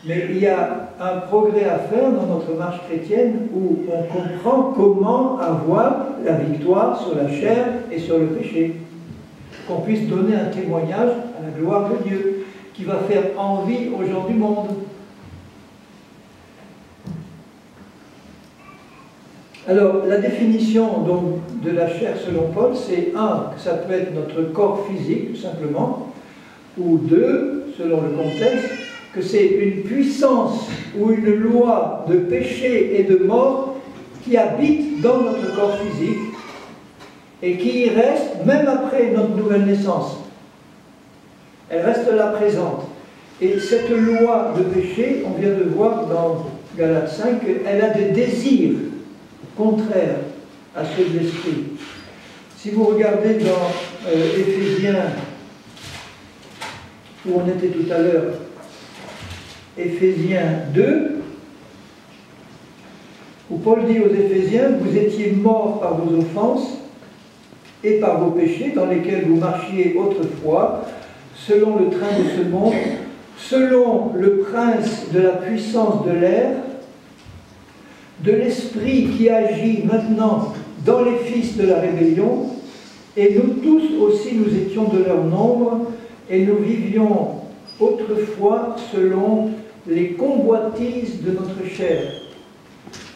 Mais il y a un progrès à faire dans notre marche chrétienne où on comprend comment avoir la victoire sur la chair et sur le péché. Qu'on puisse donner un témoignage à la gloire de Dieu qui va faire envie aux gens du monde. Alors, la définition donc, de la chair selon Paul, c'est que ça peut être notre corps physique, tout simplement, ou deux, selon le contexte, que c'est une puissance ou une loi de péché et de mort qui habite dans notre corps physique et qui y reste même après notre nouvelle naissance. Elle reste là présente. Et cette loi de péché, on vient de voir dans Galates 5, elle a des désirs contraires à ceux de l'esprit. Si vous regardez dans Éphésiens, où on était tout à l'heure, Éphésiens 2, où Paul dit aux Éphésiens, vous étiez morts par vos offenses et par vos péchés dans lesquels vous marchiez autrefois, selon le train de ce monde, selon le prince de la puissance de l'air, de l'esprit qui agit maintenant dans les fils de la rébellion, et nous tous aussi nous étions de leur nombre, et nous vivions autrefois selon les convoitises de notre chair,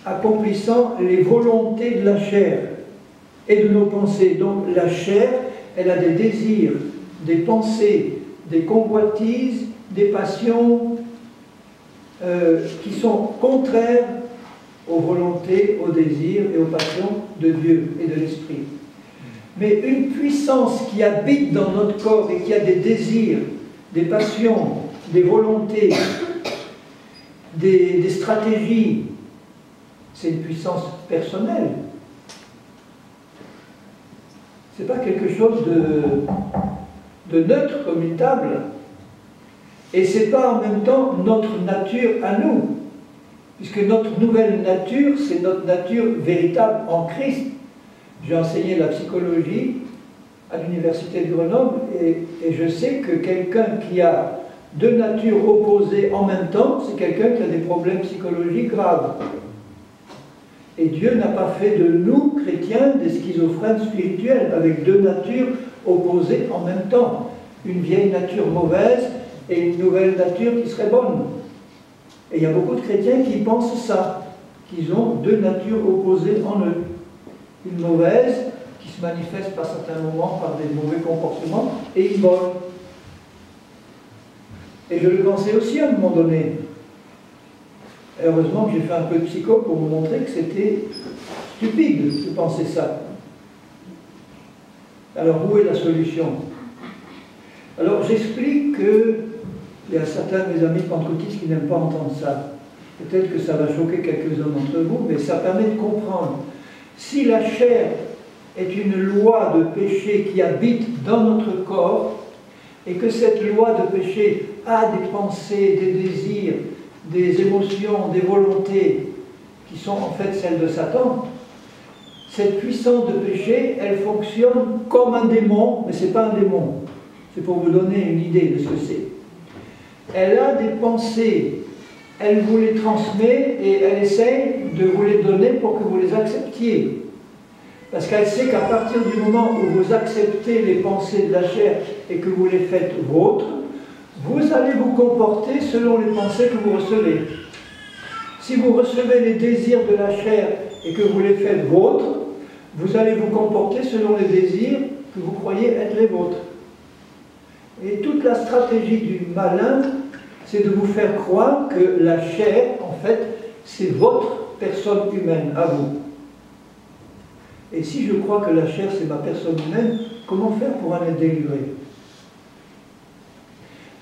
accomplissant les volontés de la chair et de nos pensées. Donc la chair, elle a des désirs, des pensées, des convoitises, des passions qui sont contraires aux volontés, aux désirs et aux passions de Dieu et de l'Esprit. Mais une puissance qui habite dans notre corps et qui a des désirs, des passions, des volontés, des stratégies, c'est une puissance personnelle. Ce n'est pas quelque chose de neutre comme une table. Et ce n'est pas en même temps notre nature à nous. Puisque notre nouvelle nature, c'est notre nature véritable en Christ. J'ai enseigné la psychologie à l'université de Grenoble et je sais que quelqu'un qui a deux natures opposées en même temps, c'est quelqu'un qui a des problèmes psychologiques graves. Et Dieu n'a pas fait de nous, chrétiens, des schizophrènes spirituels, avec deux natures opposées en même temps. Une vieille nature mauvaise et une nouvelle nature qui serait bonne. Et il y a beaucoup de chrétiens qui pensent ça, qu'ils ont deux natures opposées en eux. Une mauvaise, qui se manifeste par certains moments par des mauvais comportements, et une bonne. Et je le pensais aussi à un moment donné. Et heureusement que j'ai fait un peu de psycho pour vous montrer que c'était stupide de penser ça. Alors où est la solution? Alors j'explique que il y a certains de mes amis pentecôtistes qui n'aiment pas entendre ça. Peut-être que ça va choquer quelques-uns d'entre vous, mais ça permet de comprendre. Si la chair est une loi de péché qui habite dans notre corps, et que cette loi de péché a des pensées, des désirs, des émotions, des volontés qui sont en fait celles de Satan, cette puissance de péché, elle fonctionne comme un démon, mais ce n'est pas un démon. C'est pour vous donner une idée de ce que c'est. Elle a des pensées, elle vous les transmet et elle essaye de vous les donner pour que vous les acceptiez. Parce qu'elle sait qu'à partir du moment où vous acceptez les pensées de la chair et que vous les faites vôtres, vous allez vous comporter selon les pensées que vous recevez. Si vous recevez les désirs de la chair et que vous les faites vôtres, vous allez vous comporter selon les désirs que vous croyez être les vôtres. Et toute la stratégie du malin, c'est de vous faire croire que la chair, en fait, c'est votre personne humaine, à vous. Et si je crois que la chair, c'est ma personne humaine, comment faire pour en être délivré?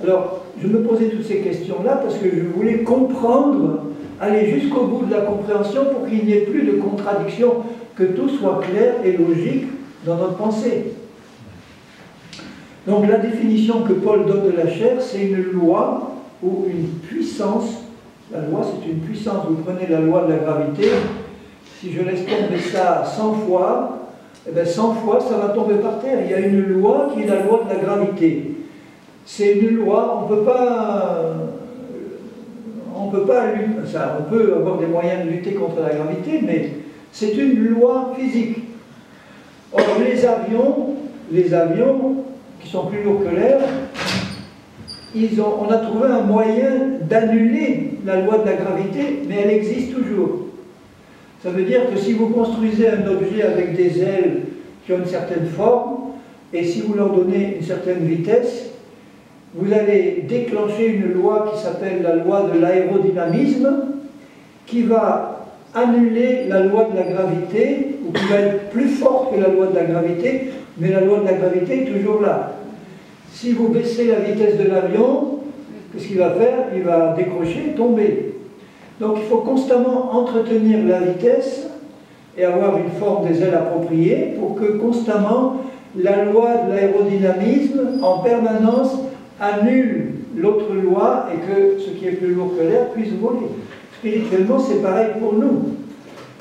Alors, je me posais toutes ces questions-là parce que je voulais comprendre, aller jusqu'au bout de la compréhension pour qu'il n'y ait plus de contradiction, que tout soit clair et logique dans notre pensée. Donc la définition que Paul donne de la chair, c'est une loi ou une puissance. La loi, c'est une puissance. Vous prenez la loi de la gravité. Si je laisse tomber ça 100 fois, eh bien 100 fois, ça va tomber par terre. Il y a une loi qui est la loi de la gravité. C'est une loi, on peut pas ça, on peut avoir des moyens de lutter contre la gravité, mais c'est une loi physique. Or, les avions qui sont plus lourds que l'air, on a trouvé un moyen d'annuler la loi de la gravité, mais elle existe toujours. Ça veut dire que si vous construisez un objet avec des ailes qui ont une certaine forme, et si vous leur donnez une certaine vitesse, vous allez déclencher une loi qui s'appelle la loi de l'aérodynamisme, qui va annuler la loi de la gravité, ou qui va être plus forte que la loi de la gravité, mais la loi de la gravité est toujours là. Si vous baissez la vitesse de l'avion, qu'est-ce qu'il va faire? Il va décrocher et tomber. Donc il faut constamment entretenir la vitesse et avoir une forme des ailes appropriée pour que constamment la loi de l'aérodynamisme en permanence annule l'autre loi et que ce qui est plus lourd que l'air puisse voler. Spirituellement, c'est pareil pour nous.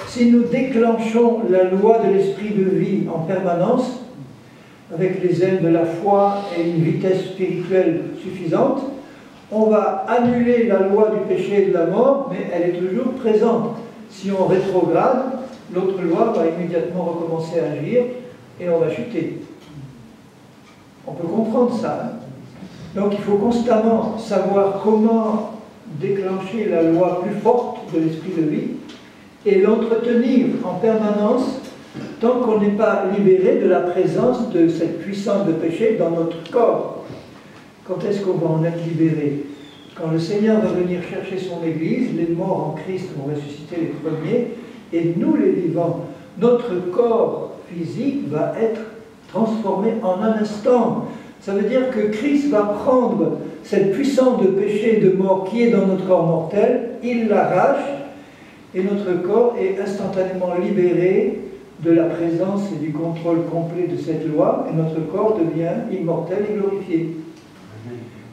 Si nous déclenchons la loi de l'esprit de vie en permanence, avec les ailes de la foi et une vitesse spirituelle suffisante, on va annuler la loi du péché et de la mort, mais elle est toujours présente. Si on rétrograde, l'autre loi va immédiatement recommencer à agir et on va chuter. On peut comprendre ça. Hein? Donc il faut constamment savoir comment déclencher la loi plus forte de l'esprit de vie et l'entretenir en permanence tant qu'on n'est pas libéré de la présence de cette puissance de péché dans notre corps. Quand est-ce qu'on va en être libéré? Quand le Seigneur va venir chercher son Église, les morts en Christ vont ressusciter les premiers, et nous les vivants, notre corps physique va être transformé en un instant. Ça veut dire que Christ va prendre cette puissance de péché et de mort qui est dans notre corps mortel, il l'arrache, et notre corps est instantanément libéré de la présence et du contrôle complet de cette loi, et notre corps devient immortel et glorifié.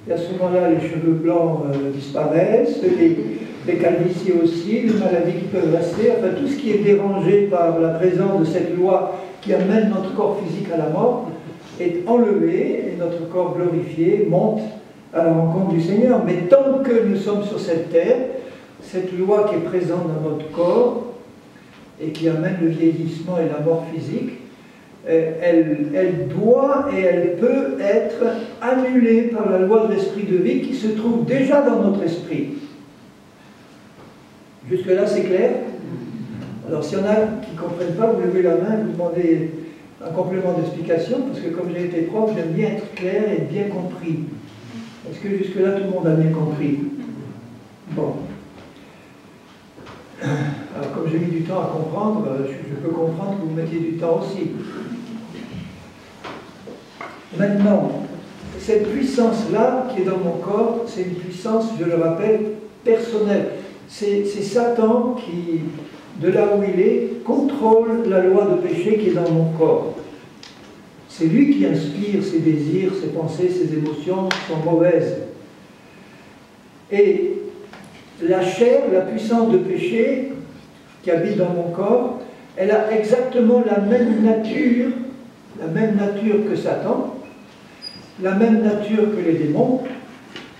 Et à ce moment-là, les cheveux blancs disparaissent, les calvities aussi, les maladies qui peuvent rester, enfin tout ce qui est dérangé par la présence de cette loi qui amène notre corps physique à la mort, est enlevé, et notre corps glorifié monte à la rencontre du Seigneur. Mais tant que nous sommes sur cette terre, cette loi qui est présente dans notre corps, et qui amène le vieillissement et la mort physique, elle doit et elle peut être annulée par la loi de l'esprit de vie qui se trouve déjà dans notre esprit. Jusque-là, c'est clair? Alors, s'il y en a qui ne comprennent pas, vous levez la main et vous demandez un complément d'explication, parce que comme j'ai été prof, j'aime bien être clair et bien compris. Est-ce que jusque-là, tout le monde a bien compris? Bon. Alors, comme j'ai mis du temps à comprendre, je peux comprendre que vous mettiez du temps aussi. Maintenant, cette puissance-là qui est dans mon corps, c'est une puissance, je le rappelle, personnelle. C'est Satan qui, de là où il est, contrôle la loi de péché qui est dans mon corps. C'est lui qui inspire ses désirs, ses pensées, ses émotions sont mauvaises. Et la chair, la puissance de péché qui habite dans mon corps, elle a exactement la même nature que Satan, la même nature que les démons,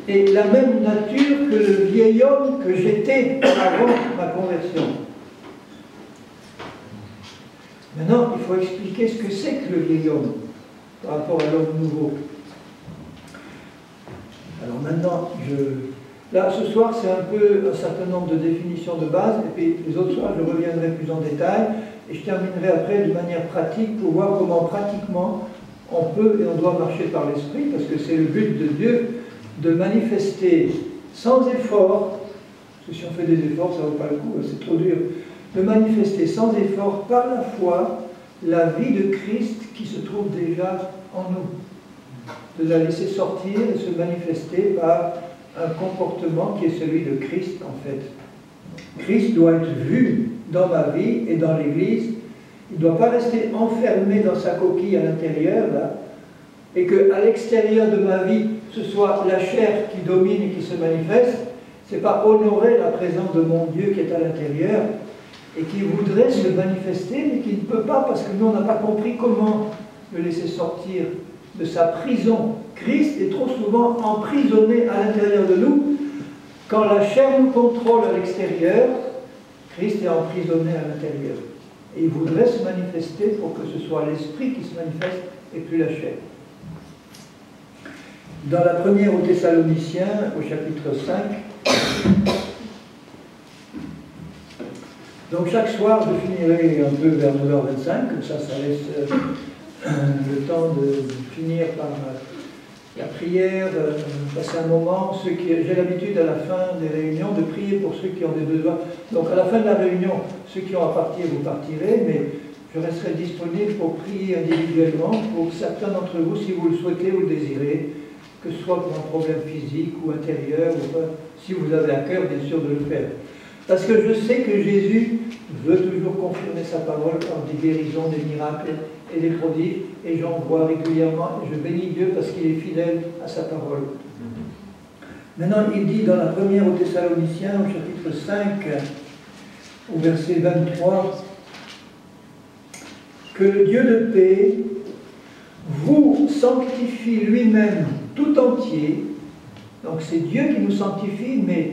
et la même nature que le vieil homme que j'étais avant ma conversion. Maintenant, il faut expliquer ce que c'est que le vieil homme par rapport à l'homme nouveau. Alors maintenant, là, ce soir, c'est un peu un certain nombre de définitions de base, et puis les autres soirs, je reviendrai plus en détail, et je terminerai après de manière pratique pour voir comment pratiquement on peut et on doit marcher par l'esprit, parce que c'est le but de Dieu de manifester sans effort, parce que si on fait des efforts, ça ne vaut pas le coup, c'est trop dur, de manifester sans effort par la foi la vie de Christ qui se trouve déjà en nous, de la laisser sortir et se manifester par un comportement qui est celui de Christ en fait. Christ doit être vu dans ma vie et dans l'Église. Il ne doit pas rester enfermé dans sa coquille à l'intérieur, là, et qu'à l'extérieur de ma vie, ce soit la chair qui domine et qui se manifeste. Ce n'est pas honorer la présence de mon Dieu qui est à l'intérieur et qui voudrait se manifester, mais qui ne peut pas parce que nous, on n'a pas compris comment le laisser sortir de sa prison. Christ est trop souvent emprisonné à l'intérieur de nous. Quand la chair nous contrôle à l'extérieur, Christ est emprisonné à l'intérieur. Et il voudrait se manifester pour que ce soit l'esprit qui se manifeste et plus la chair. Dans la première aux Thessaloniciens, au chapitre 5, Donc chaque soir, je finirai un peu vers 9h25, comme ça laisse le temps de finir par la prière, passer un moment. J'ai l'habitude à la fin des réunions de prier pour ceux qui ont des besoins. Donc à la fin de la réunion, ceux qui ont à partir, vous partirez, mais je resterai disponible pour prier individuellement pour certains d'entre vous, si vous le souhaitez ou le désirez, que ce soit pour un problème physique ou intérieur, ou si vous avez à cœur, bien sûr, de le faire. Parce que je sais que Jésus veut toujours confirmer sa parole par des guérisons, des miracles et des prodiges, et j'en vois régulièrement, et je bénis Dieu parce qu'il est fidèle à sa parole. Maintenant, il dit dans la première aux Thessaloniciens, au chapitre 5, au verset 23, que le Dieu de paix vous sanctifie lui-même tout entier. Donc c'est Dieu qui nous sanctifie, mais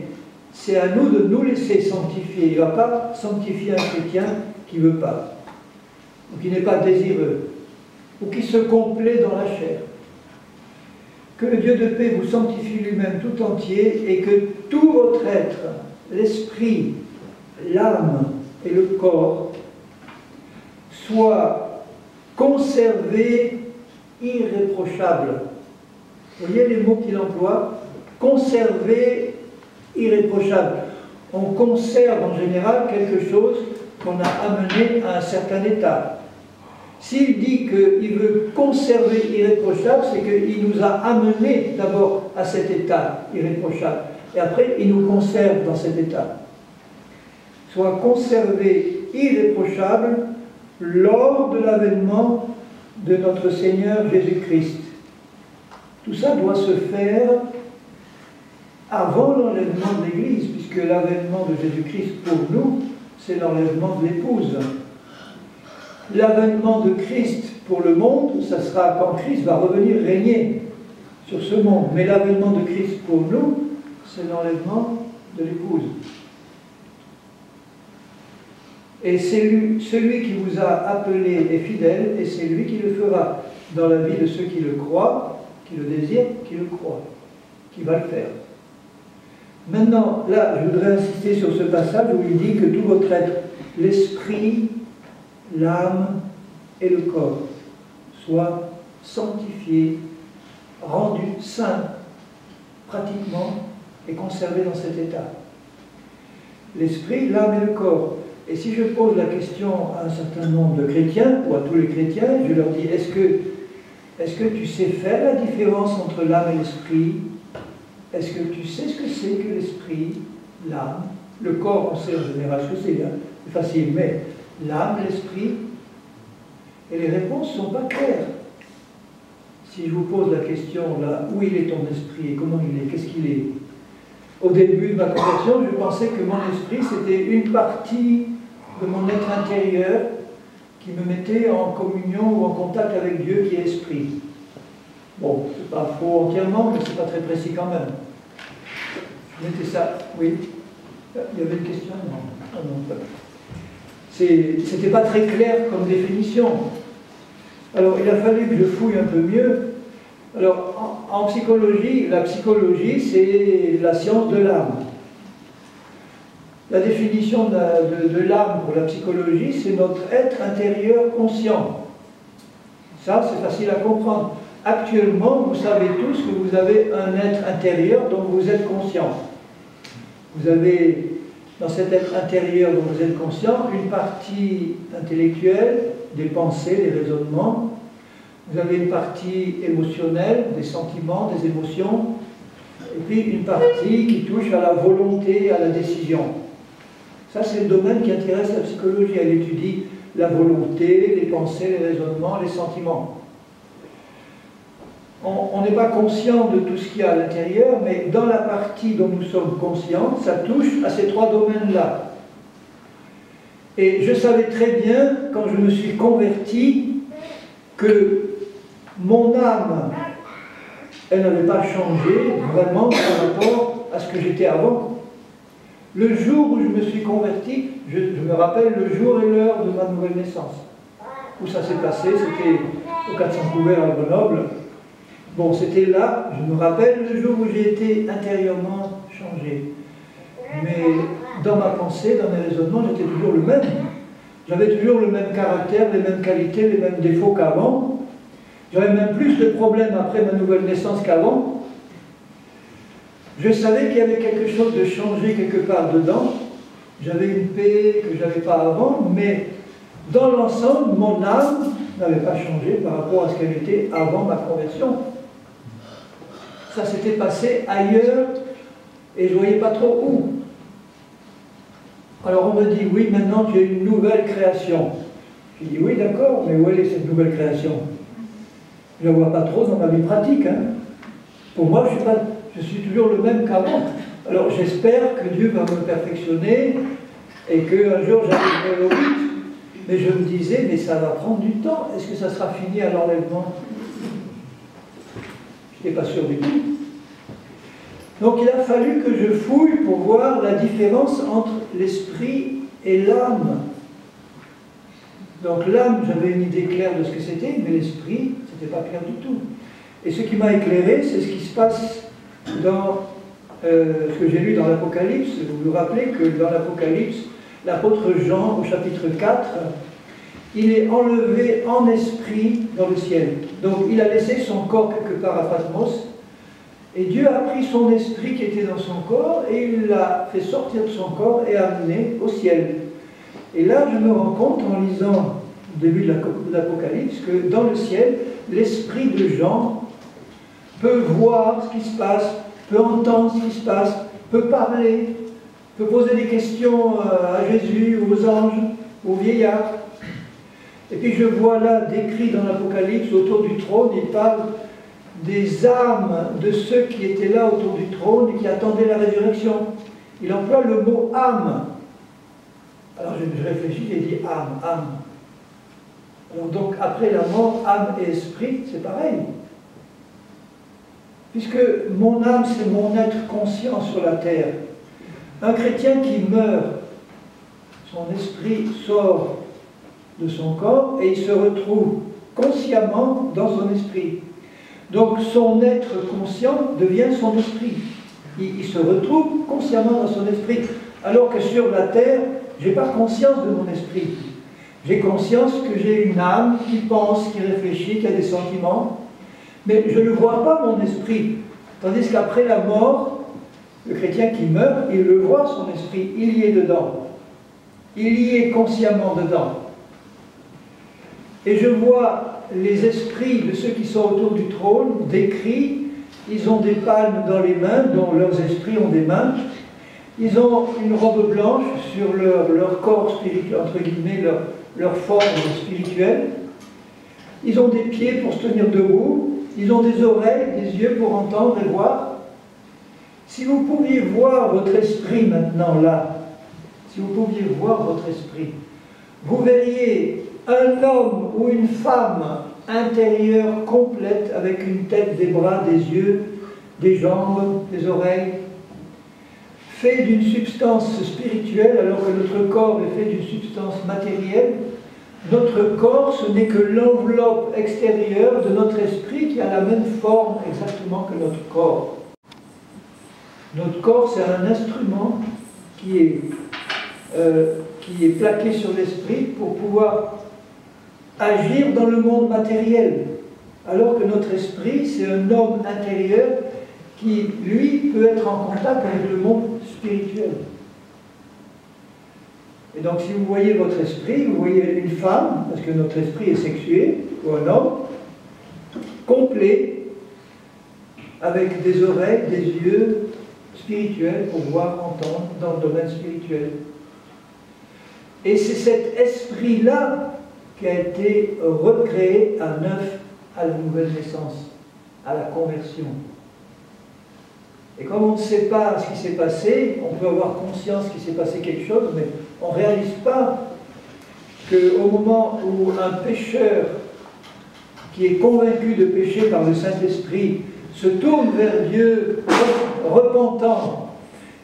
c'est à nous de nous laisser sanctifier. Il ne va pas sanctifier un chrétien qui ne veut pas, ou qui n'est pas désireux, ou qui se complaît dans la chair. Que le Dieu de paix vous sanctifie lui-même tout entier, et que tout votre être, l'esprit, l'âme et le corps, soit conservé irréprochable. Vous voyez les mots qu'il emploie? Conservé irréprochable. On conserve en général quelque chose qu'on a amené à un certain état. S'il dit qu'il veut conserver irréprochable, c'est qu'il nous a amené d'abord à cet état irréprochable. Et après, il nous conserve dans cet état. Soit conservé irréprochable lors de l'avènement de notre Seigneur Jésus-Christ. Tout ça doit se faire avant l'enlèvement de l'Église, puisque l'avènement de Jésus-Christ pour nous, c'est l'enlèvement de l'épouse. L'avènement de Christ pour le monde, ça sera quand Christ va revenir régner sur ce monde. Mais l'avènement de Christ pour nous, c'est l'enlèvement de l'épouse. Et c'est celui qui vous a appelé est fidèle, et c'est lui qui le fera dans la vie de ceux qui le croient, qui le désirent, qui le croient, qui va le faire. Maintenant, là, je voudrais insister sur ce passage où il dit que tout votre être, l'esprit, l'âme et le corps, soit sanctifiés, rendus saints, pratiquement, et conservés dans cet état. L'esprit, l'âme et le corps. Et si je pose la question à un certain nombre de chrétiens, ou à tous les chrétiens, je leur dis, est-ce que tu sais faire la différence entre l'âme et l'esprit? Est-ce que tu sais ce que c'est que l'esprit, l'âme? Le corps, on sait en général ce que c'est, hein? C'est facile, mais l'âme, l'esprit, et les réponses ne sont pas claires. Si je vous pose la question, là, où il est ton esprit et comment il est, qu'est-ce qu'il est? Au début de ma conversion, je pensais que mon esprit, c'était une partie de mon être intérieur qui me mettait en communion ou en contact avec Dieu qui est esprit. Bon, c'est pas faux entièrement, mais c'est pas très précis quand même. Je mettais ça, oui. Il y avait une question? Non. Ah non, c'était pas très clair comme définition. Alors, il a fallu que je fouille un peu mieux. Alors, en psychologie, la psychologie, c'est la science de l'âme. La définition de l'âme pour la psychologie, c'est notre être intérieur conscient. Ça, c'est facile à comprendre. Actuellement, vous savez tous que vous avez un être intérieur dont vous êtes conscient. Vous avez, dans cet être intérieur dont vous êtes conscient, une partie intellectuelle, des pensées, des raisonnements. Vous avez une partie émotionnelle, des sentiments, des émotions, et puis une partie qui touche à la volonté, à la décision. Ça, c'est le domaine qui intéresse la psychologie. Elle étudie la volonté, les pensées, les raisonnements, les sentiments. On n'est pas conscient de tout ce qu'il y a à l'intérieur, mais dans la partie dont nous sommes conscients, ça touche à ces trois domaines-là. Et je savais très bien, quand je me suis converti, que mon âme, elle n'avait pas changé vraiment par rapport à ce que j'étais avant. Le jour où je me suis converti, je me rappelle le jour et l'heure de ma nouvelle naissance. Où ça s'est passé, c'était au 400 couverts à Grenoble. Bon, c'était là, je me rappelle le jour où j'ai été intérieurement changé. Mais dans ma pensée, dans mes raisonnements, j'étais toujours le même. J'avais toujours le même caractère, les mêmes qualités, les mêmes défauts qu'avant. J'avais même plus de problèmes après ma nouvelle naissance qu'avant. Je savais qu'il y avait quelque chose de changé quelque part dedans. J'avais une paix que je n'avais pas avant, mais dans l'ensemble, mon âme n'avait pas changé par rapport à ce qu'elle était avant ma conversion. Ça s'était passé ailleurs et je ne voyais pas trop où. Alors on me dit, oui, maintenant tu as une nouvelle création. Je dis, oui, d'accord, mais où elle est cette nouvelle création? Je ne la vois pas trop dans ma vie pratique. Hein. Pour moi, je suis toujours le même qu'avant. Alors j'espère que Dieu va me perfectionner et qu'un jour j'arriverai au but. Mais je me disais, mais ça va prendre du temps. Est-ce que ça sera fini à l'enlèvement? Je n'étais pas sûr du tout. Donc il a fallu que je fouille pour voir la différence entre l'esprit et l'âme. Donc l'âme, j'avais une idée claire de ce que c'était, mais l'esprit, ce n'était pas clair du tout. Et ce qui m'a éclairé, c'est ce qui se passe dans ce que j'ai lu dans l'Apocalypse. Vous vous rappelez que dans l'Apocalypse, l'apôtre Jean, au chapitre 4, il est enlevé en esprit dans le ciel. Donc il a laissé son corps quelque part à Patmos, et Dieu a pris son esprit qui était dans son corps, et il l'a fait sortir de son corps et amené au ciel. Et là, je me rends compte, en lisant le début de l'Apocalypse, que dans le ciel, l'esprit de Jean peut voir ce qui se passe, peut entendre ce qui se passe, peut parler, peut poser des questions à Jésus, aux anges, aux vieillards. Et puis je vois là décrit dans l'Apocalypse, autour du trône, il parle des âmes de ceux qui étaient là autour du trône et qui attendaient la résurrection. Il emploie le mot âme. Alors je réfléchis et dis âme, âme. Alors donc après la mort, âme et esprit, c'est pareil. Puisque mon âme, c'est mon être conscient sur la terre. Un chrétien qui meurt, son esprit sort de son corps et il se retrouve consciemment dans son esprit. Donc son être conscient devient son esprit. Il se retrouve consciemment dans son esprit. Alors que sur la terre, je n'ai pas conscience de mon esprit. J'ai conscience que j'ai une âme qui pense, qui réfléchit, qui a des sentiments, mais je ne vois pas mon esprit. Tandis qu'après la mort, le chrétien qui meurt, il le voit son esprit, il y est dedans. Il y est consciemment dedans. Et je vois les esprits de ceux qui sont autour du trône décrits. Ils ont des palmes dans les mains, dont leurs esprits ont des mains. Ils ont une robe blanche sur leur corps spirituel, entre guillemets, leur forme spirituelle. Ils ont des pieds pour se tenir debout. Ils ont des oreilles, des yeux pour entendre et voir. Si vous pouviez voir votre esprit maintenant là, si vous pouviez voir votre esprit, vous verriez un homme ou une femme intérieure complète avec une tête, des bras, des yeux, des jambes, des oreilles, fait d'une substance spirituelle alors que notre corps est fait d'une substance matérielle. Notre corps, ce n'est que l'enveloppe extérieure de notre esprit qui a la même forme exactement que notre corps. Notre corps, c'est un instrument qui est plaqué sur l'esprit pour pouvoir agir dans le monde matériel. Alors que notre esprit, c'est un homme intérieur qui, lui, peut être en contact avec le monde spirituel. Et donc, si vous voyez votre esprit, vous voyez une femme, parce que notre esprit est sexué, ou un homme, complet, avec des oreilles, des yeux spirituels pour voir, entendre dans le domaine spirituel. Et c'est cet esprit-là qui a été recréé à neuf à la nouvelle naissance, à la conversion. Et comme on ne sait pas ce qui s'est passé, on peut avoir conscience qu'il s'est passé quelque chose, mais on ne réalise pas qu'au moment où un pécheur qui est convaincu de pécher par le Saint-Esprit se tourne vers Dieu repentant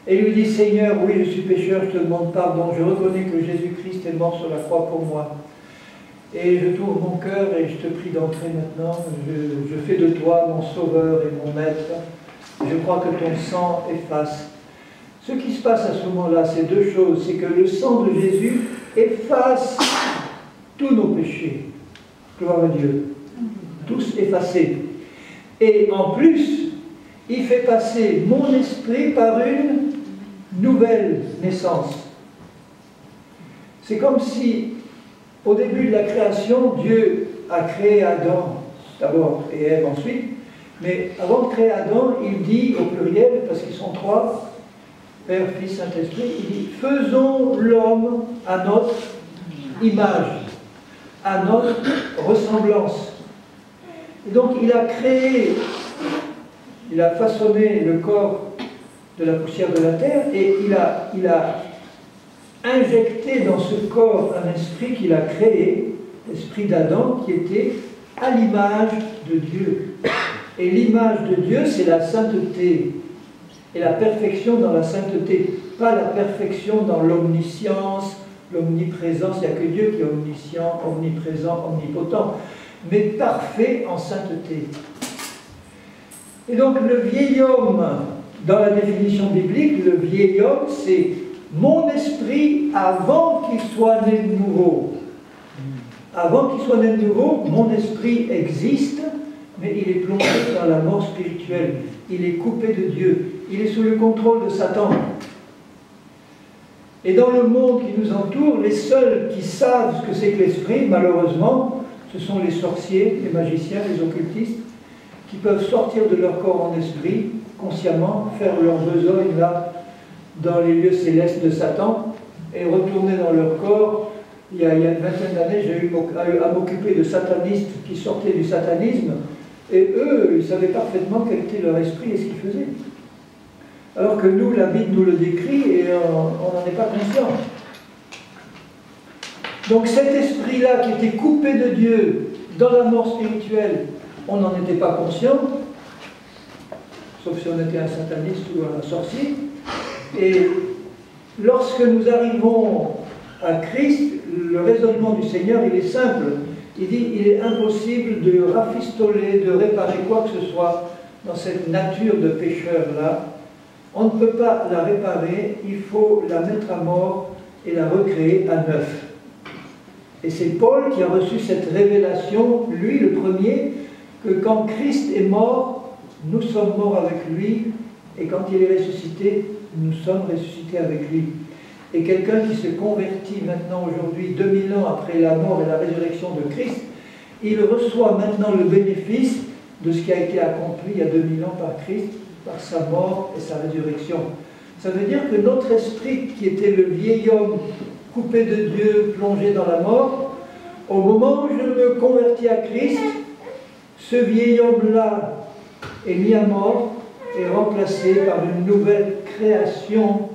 et lui dit « Seigneur, oui, je suis pécheur, je te demande pardon, je reconnais que Jésus-Christ est mort sur la croix pour moi. Et je t'ouvre mon cœur et je te prie d'entrer maintenant, je fais de toi mon sauveur et mon maître. Je crois que ton sang efface Ce qui se passe à ce moment-là, c'est deux choses. C'est que le sang de Jésus efface tous nos péchés. Gloire à Dieu. Tous effacés. Et en plus, il fait passer mon esprit par une nouvelle naissance. C'est comme si, au début de la création, Dieu a créé Adam d'abord et Ève ensuite, mais avant de créer Adam, il dit au pluriel, parce qu'ils sont trois, Père, Fils, Saint-Esprit, il dit « Faisons l'homme à notre image, à notre ressemblance ». Et donc il a créé, il a façonné le corps de la poussière de la terre et il a injecté dans ce corps un esprit qu'il a créé, l'esprit d'Adam, qui était à l'image de Dieu. Et l'image de Dieu, c'est la sainteté. Et la perfection dans la sainteté, pas la perfection dans l'omniscience, l'omniprésence. Il n'y a que Dieu qui est omniscient, omniprésent, omnipotent, mais parfait en sainteté. Et donc le vieil homme, dans la définition biblique, le vieil homme, c'est mon esprit avant qu'il soit né de nouveau. Avant qu'il soit né de nouveau, mon esprit existe, mais il est plongé dans la mort spirituelle. Il est coupé de Dieu. Il est sous le contrôle de Satan. Et dans le monde qui nous entoure, les seuls qui savent ce que c'est que l'esprit, malheureusement, ce sont les sorciers, les magiciens, les occultistes, qui peuvent sortir de leur corps en esprit, consciemment, faire leur besogne là, dans les lieux célestes de Satan, et retourner dans leur corps. Il y a une vingtaine d'années, j'ai eu à m'occuper de satanistes qui sortaient du satanisme, et eux, ils savaient parfaitement quel était leur esprit et ce qu'ils faisaient. Alors que nous, la Bible nous le décrit, et on n'en est pas conscient. Donc cet esprit-là, qui était coupé de Dieu, dans la mort spirituelle, on n'en était pas conscient, sauf si on était un sataniste ou un sorcier. Et lorsque nous arrivons à Christ, le raisonnement du Seigneur, il est simple. Il dit, il est impossible de rafistoler, de réparer quoi que ce soit dans cette nature de pécheur-là. On ne peut pas la réparer, il faut la mettre à mort et la recréer à neuf. Et c'est Paul qui a reçu cette révélation, lui le premier, que quand Christ est mort, nous sommes morts avec lui, et quand il est ressuscité, nous sommes ressuscités avec lui. Et quelqu'un qui se convertit maintenant aujourd'hui, 2000 ans après la mort et la résurrection de Christ, il reçoit maintenant le bénéfice de ce qui a été accompli il y a 2000 ans par Christ, par sa mort et sa résurrection. Ça veut dire que notre esprit, qui était le vieil homme coupé de Dieu, plongé dans la mort, au moment où je me convertis à Christ, ce vieil homme-là est mis à mort et remplacé par une nouvelle création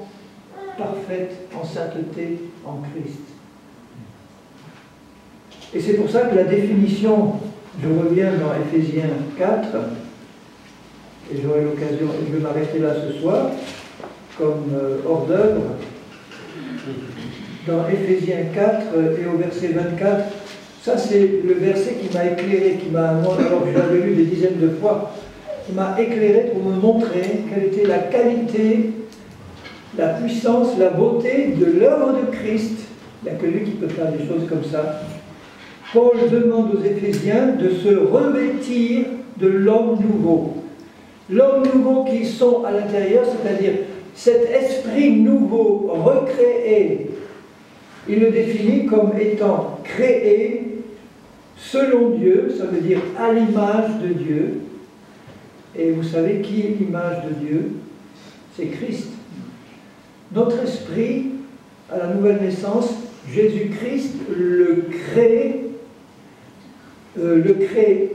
parfaite en sainteté en Christ. Et c'est pour ça que la définition, je reviens dans Éphésiens 4, et j'aurai l'occasion, et je vais m'arrêter là ce soir, comme hors d'œuvre, dans Éphésiens 4 et au verset 24, ça c'est le verset qui m'a éclairé, alors que je l'avais lu des dizaines de fois, qui m'a éclairé pour me montrer quelle était la qualité, la puissance, la beauté de l'œuvre de Christ. Il n'y a que lui qui peut faire des choses comme ça. Paul demande aux Éphésiens de se revêtir de l'homme nouveau. L'homme nouveau qu'ils sont à l'intérieur, c'est-à-dire cet esprit nouveau, recréé, il le définit comme étant créé selon Dieu, ça veut dire à l'image de Dieu. Et vous savez qui est l'image de Dieu? C'est Christ. Notre esprit, à la nouvelle naissance, Jésus-Christ le crée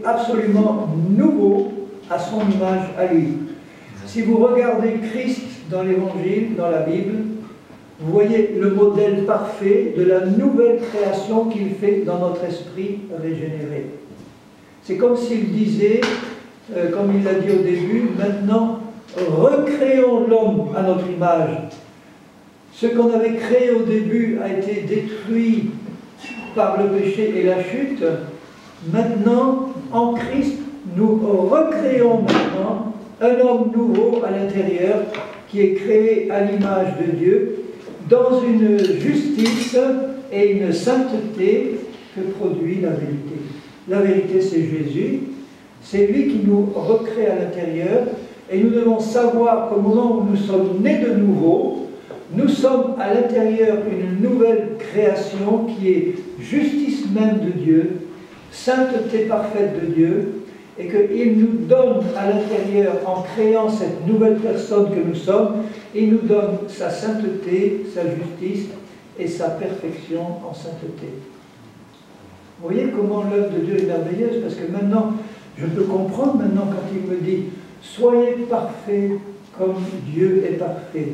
absolument nouveau à son image à lui. Si vous regardez Christ dans l'Évangile, dans la Bible, vous voyez le modèle parfait de la nouvelle création qu'il fait dans notre esprit régénéré. C'est comme s'il disait, comme il l'a dit au début, maintenant, recréons l'homme à notre image. Ce qu'on avait créé au début a été détruit par le péché et la chute. Maintenant, en Christ, nous recréons maintenant un homme nouveau à l'intérieur qui est créé à l'image de Dieu, dans une justice et une sainteté que produit la vérité. La vérité, c'est Jésus, c'est lui qui nous recrée à l'intérieur, et nous devons savoir qu'au moment où nous sommes nés de nouveau, nous sommes à l'intérieur une nouvelle création qui est justice même de Dieu, sainteté parfaite de Dieu, et qu'il nous donne à l'intérieur, en créant cette nouvelle personne que nous sommes, il nous donne sa sainteté, sa justice et sa perfection en sainteté. Vous voyez comment l'œuvre de Dieu est merveilleuse, parce que maintenant, je peux comprendre maintenant quand il me dit « Soyez parfaits comme Dieu est parfait ».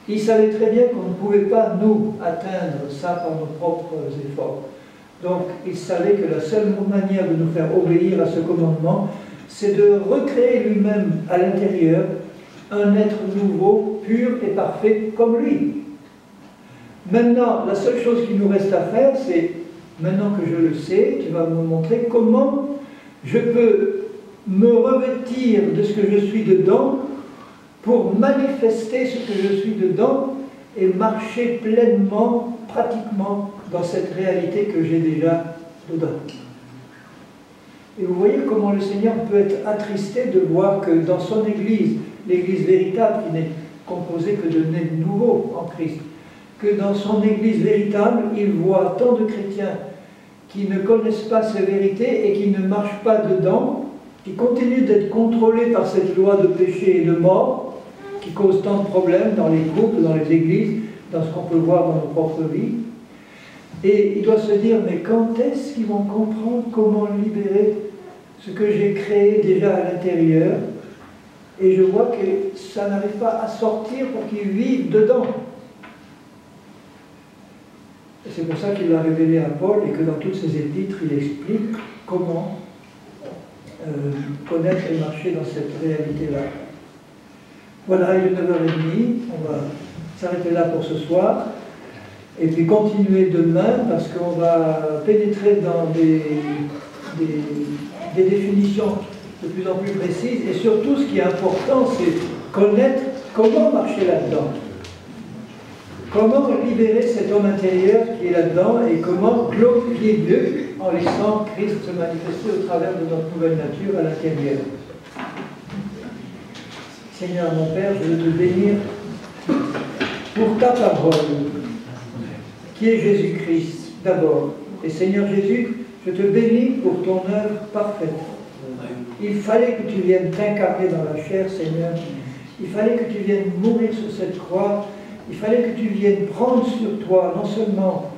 Il savait très bien qu'on ne pouvait pas, nous, atteindre ça par nos propres efforts. Donc, il savait que la seule manière de nous faire obéir à ce commandement, c'est de recréer lui-même à l'intérieur un être nouveau, pur et parfait comme lui. Maintenant, la seule chose qu'il nous reste à faire, c'est, maintenant que je le sais, tu vas me montrer comment je peux me revêtir de ce que je suis dedans pour manifester ce que je suis dedans et marcher pleinement, pratiquement, dans cette réalité que j'ai déjà dedans. Et vous voyez comment le Seigneur peut être attristé de voir que dans son Église, l'Église véritable qui n'est composée que de nés nouveaux en Christ, que dans son Église véritable, il voit tant de chrétiens qui ne connaissent pas ces vérités et qui ne marchent pas dedans, qui continuent d'être contrôlés par cette loi de péché et de mort, qui cause tant de problèmes dans les groupes, dans les églises, dans ce qu'on peut voir dans nos propres vies. Et il doit se dire, mais quand est-ce qu'ils vont comprendre comment libérer ce que j'ai créé déjà à l'intérieur? Et je vois que ça n'arrive pas à sortir pour qu'ils vivent dedans. Et c'est pour ça qu'il l'a révélé à Paul et que dans toutes ses épîtres, il explique comment connaître et marcher dans cette réalité-là. Voilà, il est 9h30, on va s'arrêter là pour ce soir. Et puis continuer demain, parce qu'on va pénétrer dans des définitions de plus en plus précises. Et surtout, ce qui est important, c'est connaître comment marcher là-dedans. Comment libérer cet homme intérieur qui est là-dedans et comment glorifier Dieu en laissant Christ se manifester au travers de notre nouvelle nature à l'intérieur. Seigneur mon Père, je veux te bénir pour ta parole, qui est Jésus-Christ d'abord. Et Seigneur Jésus, je te bénis pour ton œuvre parfaite. Il fallait que tu viennes t'incarner dans la chair, Seigneur. Il fallait que tu viennes mourir sur cette croix. Il fallait que tu viennes prendre sur toi non seulement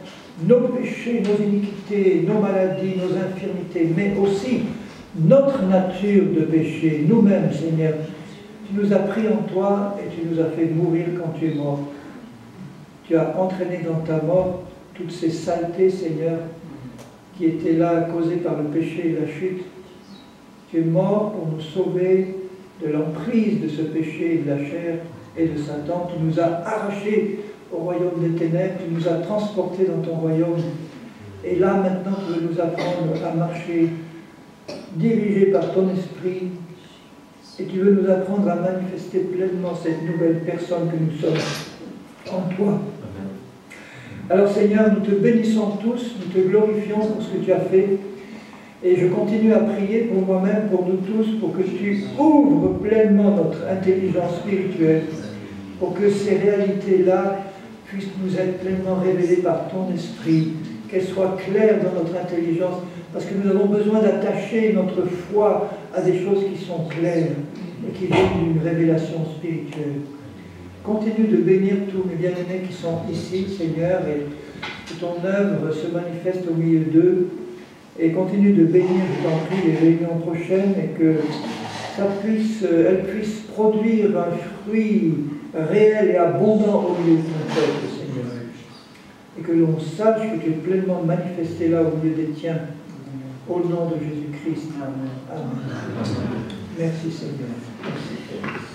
nos péchés, nos iniquités, nos maladies, nos infirmités, mais aussi notre nature de péché, nous-mêmes, Seigneur. Tu nous as pris en toi et tu nous as fait mourir quand tu es mort. Tu as entraîné dans ta mort toutes ces saletés, Seigneur, qui étaient là causées par le péché et la chute. Tu es mort pour nous sauver de l'emprise de ce péché et de la chair et de Satan. Tu nous as arrachés au royaume des ténèbres, tu nous as transportés dans ton royaume. Et là, maintenant, tu veux nous apprendre à marcher dirigé par ton esprit. Et tu veux nous apprendre à manifester pleinement cette nouvelle personne que nous sommes en toi. Alors Seigneur, nous te bénissons tous, nous te glorifions pour ce que tu as fait. Et je continue à prier pour moi-même, pour nous tous, pour que tu ouvres pleinement notre intelligence spirituelle, pour que ces réalités-là puissent nous être pleinement révélées par ton esprit, qu'elles soient claires dans notre intelligence, parce que nous avons besoin d'attacher notre foi à des choses qui sont claires et qui viennent d'une révélation spirituelle. Continue de bénir tous mes bien-aimés qui sont ici, Seigneur, et que ton œuvre se manifeste au milieu d'eux. Et continue de bénir, je t'en prie, les réunions prochaines et que elles puissent produire un fruit réel et abondant au milieu de ton peuple, Seigneur. Et que l'on sache que tu es pleinement manifesté là au milieu des tiens, au nom de Jésus-Christ. Amen. Amen. Merci Seigneur. Merci.